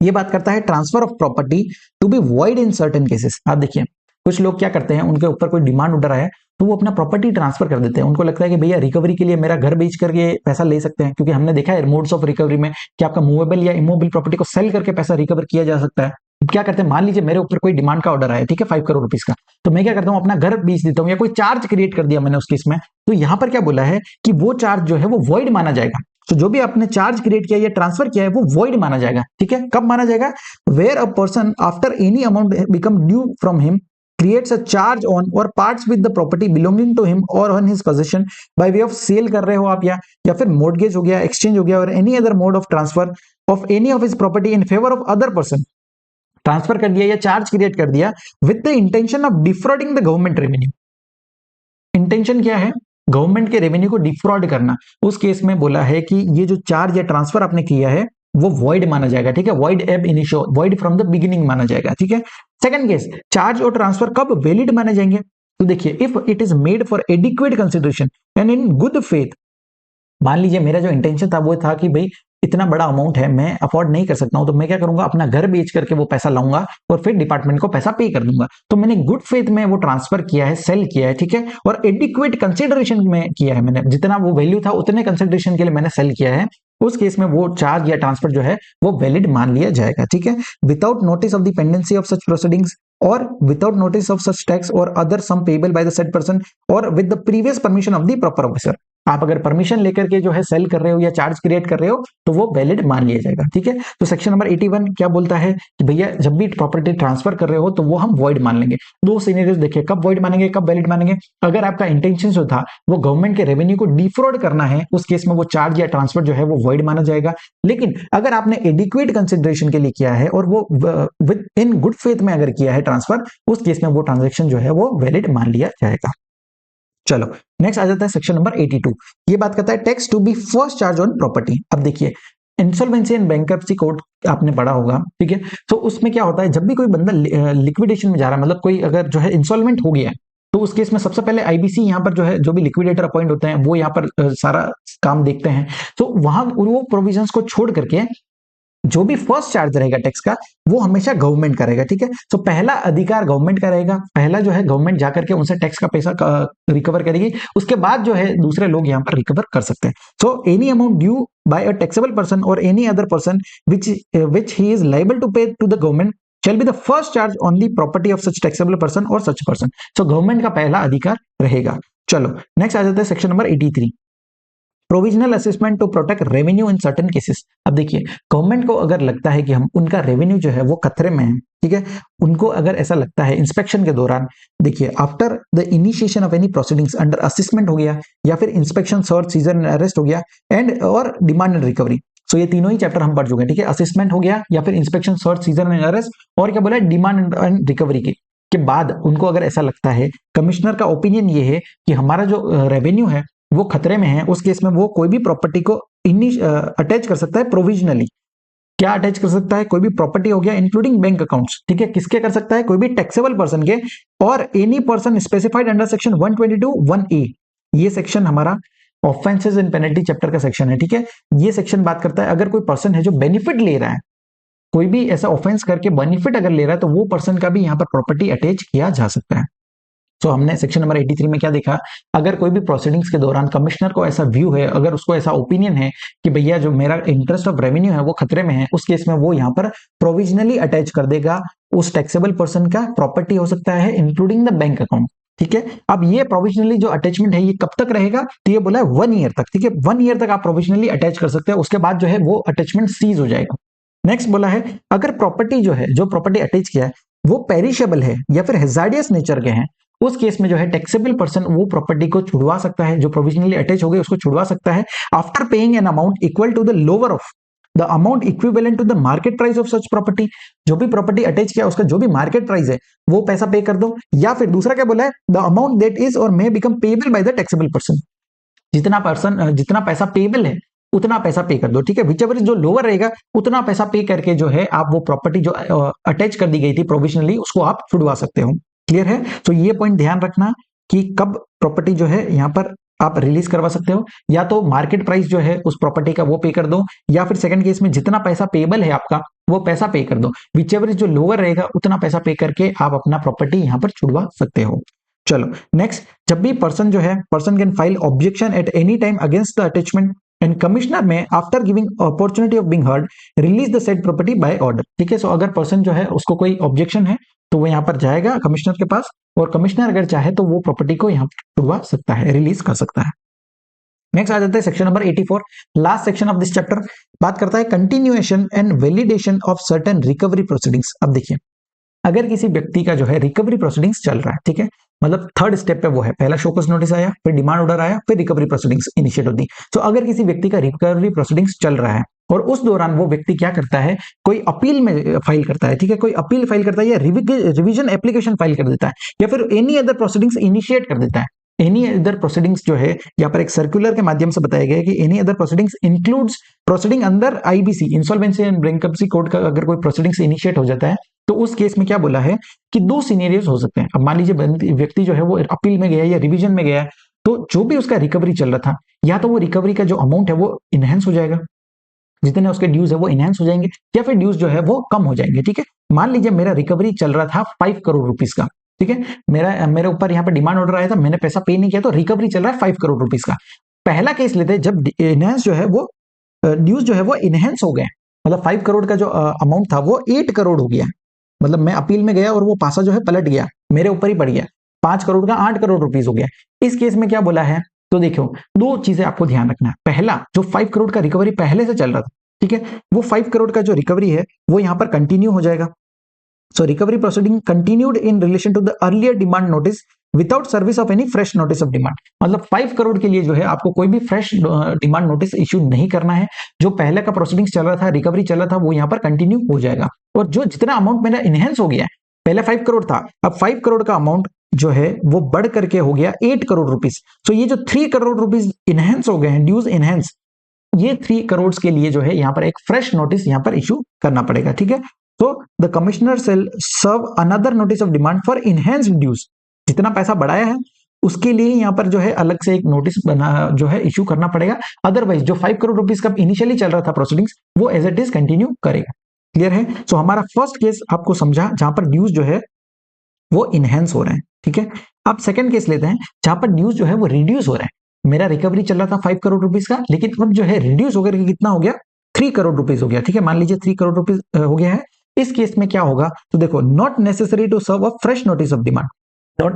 S1: ये बात करता है transfer of property to be void in certain cases. आप देखिए कुछ लोग क्या करते हैं, उनके ऊपर कोई डिमांड ऑर्डर आया तो वो अपना प्रॉपर्टी ट्रांसफर कर देते हैं, उनको लगता है कि भैया रिकवरी के लिए मेरा घर बेच करके पैसा ले सकते हैं, क्योंकि हमने देखा है मोड्स ऑफ रिकवरी में कि आपका मूवेबल या इमूवेबल प्रॉपर्टी को सेल करके पैसा रिकवर किया जा सकता है। क्या करते हैं, मान लीजिए मेरे ऊपर कोई डिमांड का ऑर्डर आया, ठीक है, 5 करोड़ रुपीस का, तो मैं क्या करता हूं, अपना घर बेच देता हूं या कोई चार्ज क्रिएट कर दिया मैंने उस केस में, तो यहां पर क्या बोला है कि वो चार्ज जो है वो वॉइड माना जाएगा। तो जो भी आपने चार्ज क्रिएट किया या ट्रांसफर किया है वो वॉइड माना जाएगा, ठीक है। कब माना जाएगा, where a person after any amount become due from him creates a charge on or parts with the property belonging to him or on his possession by way of sale कर रहे हो आप, या फिर mortgage हो गया, exchange हो गया, और any other mode of transfer of any of his property in favor of other person, transfer कर दिया या चार्ज क्रिएट कर दिया with the intention of defrauding the government revenue. Intention क्या है, गवर्नमेंट के रेवेन्यू को डिफ्रॉड करना। उस केस में बोला है कि ये जो चार्ज या ट्रांसफर आपने किया है वो वॉइड माना जाएगा, ठीक है, वॉइड एब initio, void from the beginning माना जाएगा, ठीक है। सेकंड केस, चार्ज और ट्रांसफर कब वैलिड माने जाएंगे, तो देखिए if it is made for adequate consideration and in good faith. मान लीजिए मेरा जो इंटेंशन था वो था कि भाई इतना बड़ा अमाउंट है, मैं अफोर्ड नहीं कर सकता हूं, तो मैं क्या करूंगा, अपना घर बेच करके वो पैसा लाऊंगा और फिर डिपार्टमेंट को पैसा पे कर दूंगा। तो मैंने गुड फेथ में वो ट्रांसफर किया है, सेल किया है, ठीक है, और एडिक्वेट कंसिडरेशन में किया है, मैंने जितना वो वैल्यू था उतने कंसिडरेशन के लिए मैंने सेल किया है, उस केस में वो चार्ज या ट्रांसफर जो है वो वैलिड मान लिया जाएगा, ठीक है। Without notice of the pendency of such proceedings और without notice of such tax और other sum payable by the said person और with the previous permission of the proper officer. आप अगर परमिशन लेकर के जो है सेल कर रहे हो या चार्ज क्रिएट कर रहे हो तो वो वैलिड मान लिया जाएगा, ठीक है। तो सेक्शन नंबर 81 क्या बोलता है कि भैया जब भी प्रॉपर्टी ट्रांसफर कर रहे हो तो वो हम वॉइड मान लेंगे। 2 सिनेरियोस देखिए, कब वॉइड मानेंगे, कब वैलिड मानेंगे। अगर आपका इंटेंशन जो था वो गवर्नमेंट के रेवेन्यू को डिफ्रॉड करना है, उस केस में वो चार्ज या ट्रांसफर जो है वो वॉइड माना जाएगा। लेकिन अगर आपने एडिक्वेट कंसिडरेशन के लिए किया है और वो विद इन गुड फेथ में अगर किया है ट्रांसफर, उस केस में वो ट्रांजेक्शन जो है वो वैलिड मान लिया जाएगा। चलो नेक्स्ट आ जाता है सेक्शन नंबर 82। ये बात करता है tax to be first charge on property. अब देखिए इंसॉल्वेंसी एंड बैंक्रप्सी कोड आपने पढ़ा होगा, ठीक है। तो उसमें क्या होता है, जब भी कोई बंदा लिक्विडेशन में जा रहा है, मतलब कोई अगर जो है इंसॉल्वेंट हो गया है, तो उस केस में सबसे पहले आईबीसी यहाँ पर जो है जो भी लिक्विडेटर अपॉइंट होते हैं वो यहाँ पर सारा काम देखते हैं। तो वहां वो प्रोविजंस को छोड़ करके जो भी फर्स्ट चार्ज रहेगा टैक्स का वो हमेशा गवर्नमेंट का रहेगा, ठीक है। तो पहला अधिकार गवर्नमेंट का रहेगा, पहला जो है गवर्नमेंट जाकर के उनसे टैक्स का पैसा रिकवर करेगी, उसके बाद जो है दूसरे लोग यहाँ पर रिकवर कर सकते हैं। So any amount due by a taxable person और any other person which he is liable to pay to the government shall be the first charge on the property of such taxable person or such person। so government का पहला अधिकार रहेगा। चलो next आ जाता है section number 83, provisional assessment to protect revenue in certain cases. अब देखिए गवर्नमेंट को अगर लगता है कि हम उनका रेवेन्यू जो है वो खतरे में है, ठीक है, उनको अगर ऐसा लगता है इंस्पेक्शन के दौरान, देखिए after the initiation of any proceedings under assessment हो गया या फिर inspection search seizure and arrest हो गया एंड और डिमांड एंड रिकवरी। सो ये तीनों ही चैप्टर हम पढ़ चुके हैं, ठीक है। असेसमेंट हो गया या फिर inspection search seizure and arrest और क्या बोला डिमांड एंड रिकवरी के बाद उनको अगर ऐसा लगता है, कमिश्नर का ओपिनियन ये है कि हमारा जो रेवेन्यू है वो खतरे में है, उस केस में वो कोई भी प्रॉपर्टी को अटैच कर सकता है प्रोविजनली। क्या अटैच कर सकता है? कोई भी प्रॉपर्टी हो गया इंक्लूडिंग बैंक अकाउंट्स, ठीक है। किसके कर सकता है? कोई भी टैक्सेबल पर्सन के और any person specified under section 122(1)(a। ये सेक्शन हमारा ऑफेंसेस एंड पेनल्टी चैप्टर का सेक्शन है, ठीक है। ये सेक्शन बात करता है अगर कोई पर्सन है जो बेनिफिट ले रहा है, कोई भी ऐसा ऑफेंस करके बेनिफिट अगर ले रहा है तो वो पर्सन का भी यहाँ पर प्रॉपर्टी अटैच किया जा सकता है। तो हमने सेक्शन नंबर 83 में क्या देखा, अगर कोई भी प्रोसीडिंग्स के दौरान कमिश्नर को ऐसा व्यू है, अगर उसको ऐसा ओपिनियन है कि भैया जो मेरा इंटरेस्ट ऑफ रेवेन्यू है वो खतरे में है, उस केस में वो यहाँ पर प्रोविजनली अटैच कर देगा उस टैक्सेबल पर्सन का प्रॉपर्टी हो सकता है इंक्लूडिंग द बैंक अकाउंट, ठीक है। अब ये प्रोविजनली जो अटैचमेंट है ये कब तक रहेगा? तो ये बोला है 1 ईयर तक, ठीक है। 1 ईयर तक आप प्रोविजनली अटैच कर सकते हैं, उसके बाद जो है वो अटैचमेंट सीज हो जाएगा। नेक्स्ट बोला है अगर प्रॉपर्टी जो है, जो प्रॉपर्टी अटैच किया है वो पेरिशेबल है या फिर हैजार्डियस नेचर के हैं, उस केस में जो है टैक्सेबल पर्सन वो प्रॉपर्टी को छुड़वा सकता है, जो प्रोविजनली अटैच हो गई उसको छुड़वा सकता है after paying an amount equal to the lower of the amount equivalent to the market price of such property. जो भी प्रॉपर्टी अटैच किया उसका जो भी मार्केट प्राइस है वो पैसा पे कर दो, या फिर दूसरा क्या बोला है, द अमाउंट दैट इज और may become payable by the taxable person. जितना पैसा पेएबल है उतना पैसा पे कर दो, ठीक है। विचएवर जो लोअर रहेगा उतना पैसा पे करके जो है आप वो प्रॉपर्टी जो अटैच कर दी गई थी प्रोविजनली उसको आप छुड़वा सकते हो। क्लियर है? तो ये पॉइंट ध्यान रखना कि कब प्रॉपर्टी जो है यहाँ पर आप रिलीज करवा सकते हो, या तो मार्केट प्राइस जो है उस प्रॉपर्टी का वो पे कर दो, या फिर सेकंड केस में जितना पैसा पेएबल है आपका वो पैसा पे कर दो। विचएवर जो लोअर रहेगा उतना पैसा पे करके आप अपना प्रॉपर्टी यहाँ पर छुड़वा सकते हो। चलो नेक्स्ट, जब भी पर्सन जो है person can file objection at any time against the attachment and commissioner may after giving opportunity of being heard release the said property by order, ठीक है। सो अगर पर्सन जो है उसको कोई ऑब्जेक्शन है तो वो यहाँ पर जाएगा कमिश्नर के पास, और कमिश्नर अगर चाहे तो वो प्रॉपर्टी को यहाँ पर छुड़वा सकता है, रिलीज कर सकता है। नेक्स्ट आ जाता है section number 84, last section of this chapter, बात करता है continuation and validation of certain recovery proceedings. अब देखिए अगर किसी व्यक्ति का जो है रिकवरी प्रोसीडिंग्स चल रहा है, ठीक है, मतलब थर्ड स्टेप पे वो है, पहला शोकॉज नोटिस आया, फिर डिमांड ऑर्डर आया, फिर रिकवरी प्रोसीडिंग्स इनिशिएट होती। तो अगर किसी व्यक्ति का रिकवरी प्रोसीडिंग्स चल रहा है और उस दौरान वो व्यक्ति क्या करता है, कोई अपील में फाइल करता है, ठीक है, कोई अपील फाइल करता है या रिवीजन एप्लीकेशन फाइल कर देता है, या फिर एनी अदर प्रोसीडिंग्स इनिशिएट कर देता है। एनी अदर प्रोसीडिंग्स जो है यहाँ पर एक सर्कुलर के माध्यम से बताया गया है कि any other proceedings includes proceeding अंदर IBC insolvency and bankruptcy code का अगर कोई प्रोसीडिंग्स इनिशिएट हो जाता है तो उस केस में क्या बोला है कि 2 सिनेरियोज हो सकते हैं। अब मान लीजिए व्यक्ति जो है वो अपील में गया या रिवीजन में गया है, तो जो भी उसका रिकवरी चल रहा था, या तो वो रिकवरी का जो अमाउंट है वो इनहेंस हो जाएगा, जितने उसके ड्यूज है वो इनहेंस हो जाएंगे, या फिर ड्यूज जो है वो कम हो जाएंगे, ठीक है। मान लीजिए मेरा रिकवरी चल रहा था 5 करोड़ रुपीस का, ठीक है, मेरे ऊपर यहाँ पर डिमांड ऑर्डर आया था, मैंने पैसा पे नहीं किया तो रिकवरी चल रहा है 5 करोड़ रुपीस का। पहला केस लेते हैं जब इनहेंस जो है वो ड्यूज जो है वो इनहेंस हो गए, मतलब 5 करोड़ का जो अमाउंट था वो 8 करोड़ हो गया, मतलब मैं अपील में गया और वो पासा जो है पलट गया, मेरे ऊपर ही पड़ गया, 5 करोड़ का 8 करोड़ रुपीस हो गया। इस केस में क्या बोला है, तो देखो 2 चीजें आपको ध्यान रखना है। पहला, जो 5 करोड़ का रिकवरी पहले से चल रहा था, ठीक है, वो 5 करोड़ का जो रिकवरी है वो यहाँ पर कंटिन्यू हो जाएगा। So recovery proceeding continued in relation to the earlier demand notice without service of any fresh notice of demand. मतलब 5 करोड़ के लिए जो है आपको कोई भी फ्रेश डिमांड नोटिस इश्यू नहीं करना है। जो पहले का प्रोसीडिंग्स चल रहा था, रिकवरी चल रहा था, वो यहाँ पर कंटिन्यू हो जाएगा। और जो जितना अमाउंट मेरा इनहेंस हो गया है, पहले 5 करोड़ था, अब 5 करोड़ का अमाउंट जो है वो बढ़ करके हो गया 8 करोड़ रुपीस। तो ये जो 3 करोड़ रुपीस इनहेंस हो गए हैं, ड्यूज इनहेंस, ये 3 करोड़ के लिए जो है यहाँ पर एक फ्रेश नोटिस यहाँ पर इश्यू करना पड़ेगा, ठीक है। तो the commissioner shall serve another notice of demand for enhanced dues. जितना पैसा बढ़ाया है उसके लिए यहाँ पर जो है अलग से एक नोटिस बना जो है इश्यू करना पड़ेगा। अदरवाइज जो 5 करोड़ रुपीस का इनिशियली चल रहा था प्रोसीडिंग्स वो एज इट इज कंटिन्यू करेगा। क्लियर है? सो हमारा फर्स्ट केस आपको समझा जहां पर ड्यूज जो है वो इनहेंस हो रहे हैं। ठीक है, अब सेकंड केस लेते हैं जहां पर ड्यूज जो है वो रिड्यूस हो रहा है। मेरा रिकवरी चल रहा था 5 करोड़ रुपीस का, लेकिन अब जो है रिड्यूस होकर के कितना हो गया, 3 करोड़ रुपीस हो गया। ठीक है, मान लीजिए 3 करोड़ रुपीस हो गया है। इस केस में क्या होगा, तो देखो, not necessary to serve a fresh notice of demand.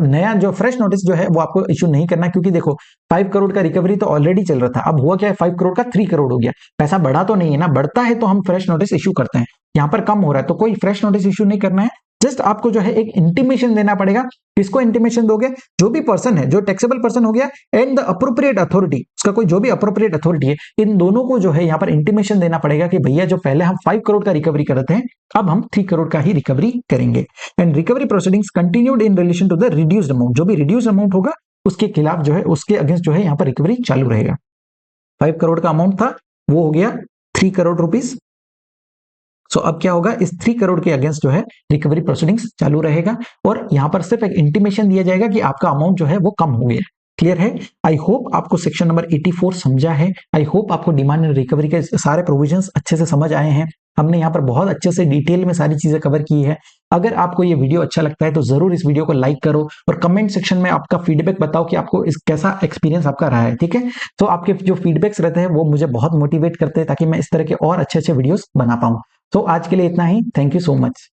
S1: नया जो फ्रेश नोटिस जो है वो आपको इश्यू नहीं करना, क्योंकि देखो 5 करोड़ का रिकवरी तो ऑलरेडी चल रहा था। अब हुआ क्या है, 5 करोड़ का 3 करोड़ हो गया। पैसा बढ़ा तो नहीं है ना, बढ़ता है तो हम फ्रेश नोटिस इश्यू करते हैं। यहाँ पर कम हो रहा है तो कोई फ्रेश नोटिस इश्यू नहीं करना है। जस्ट आपको जो है एक इंटीमेशन देना पड़ेगा। किसको इंटीमेशन दोगे, जो भी पर्सन है, जो टैक्सेबल पर्सन हो गया एंड द अप्रोप्रिएट अथॉरिटी, उसका कोई जो भी अप्रोप्रिएट अथॉरिटी है, इन दोनों को जो है यहाँ पर इंटीमेशन देना पड़ेगा कि भैया जो पहले हम 5 करोड़ का रिकवरी कर रहे थे, अब हम 3 करोड़ का ही रिकवरी करेंगे। And recovery proceedings continued in relation to the reduced amount. जो भी रिड्यूस अमाउंट होगा उसके खिलाफ जो है, उसके अगेंस्ट जो है यहाँ पर रिकवरी चालू रहेगा। 5 करोड़ का अमाउंट था, वो हो गया 3 करोड़ रुपीस। सो अब क्या होगा, इस 3 करोड़ के अगेंस्ट जो है रिकवरी प्रोसीडिंग्स चालू रहेगा, और यहां पर सिर्फ एक इंटीमेशन दिया जाएगा कि आपका अमाउंट जो है वो कम हो गया। क्लियर है? आई होप आपको सेक्शन नंबर 84 समझा है। आई होप आपको डिमांड एंड रिकवरी के सारे प्रोविजंस अच्छे से समझ आए हैं। हमने यहाँ पर बहुत अच्छे से डिटेल में सारी चीजें कवर की है। अगर आपको ये वीडियो अच्छा लगता है तो जरूर इस वीडियो को लाइक करो और कमेंट सेक्शन में आपका फीडबैक बताओ कि आपको इस कैसा एक्सपीरियंस आपका रहा है। ठीक है, तो आपके जो फीडबैक्स रहते हैं वो मुझे बहुत मोटिवेट करते हैं, ताकि मैं इस तरह के और अच्छे अच्छे वीडियोस बना पाऊं। तो आज के लिए इतना ही। Thank you so much.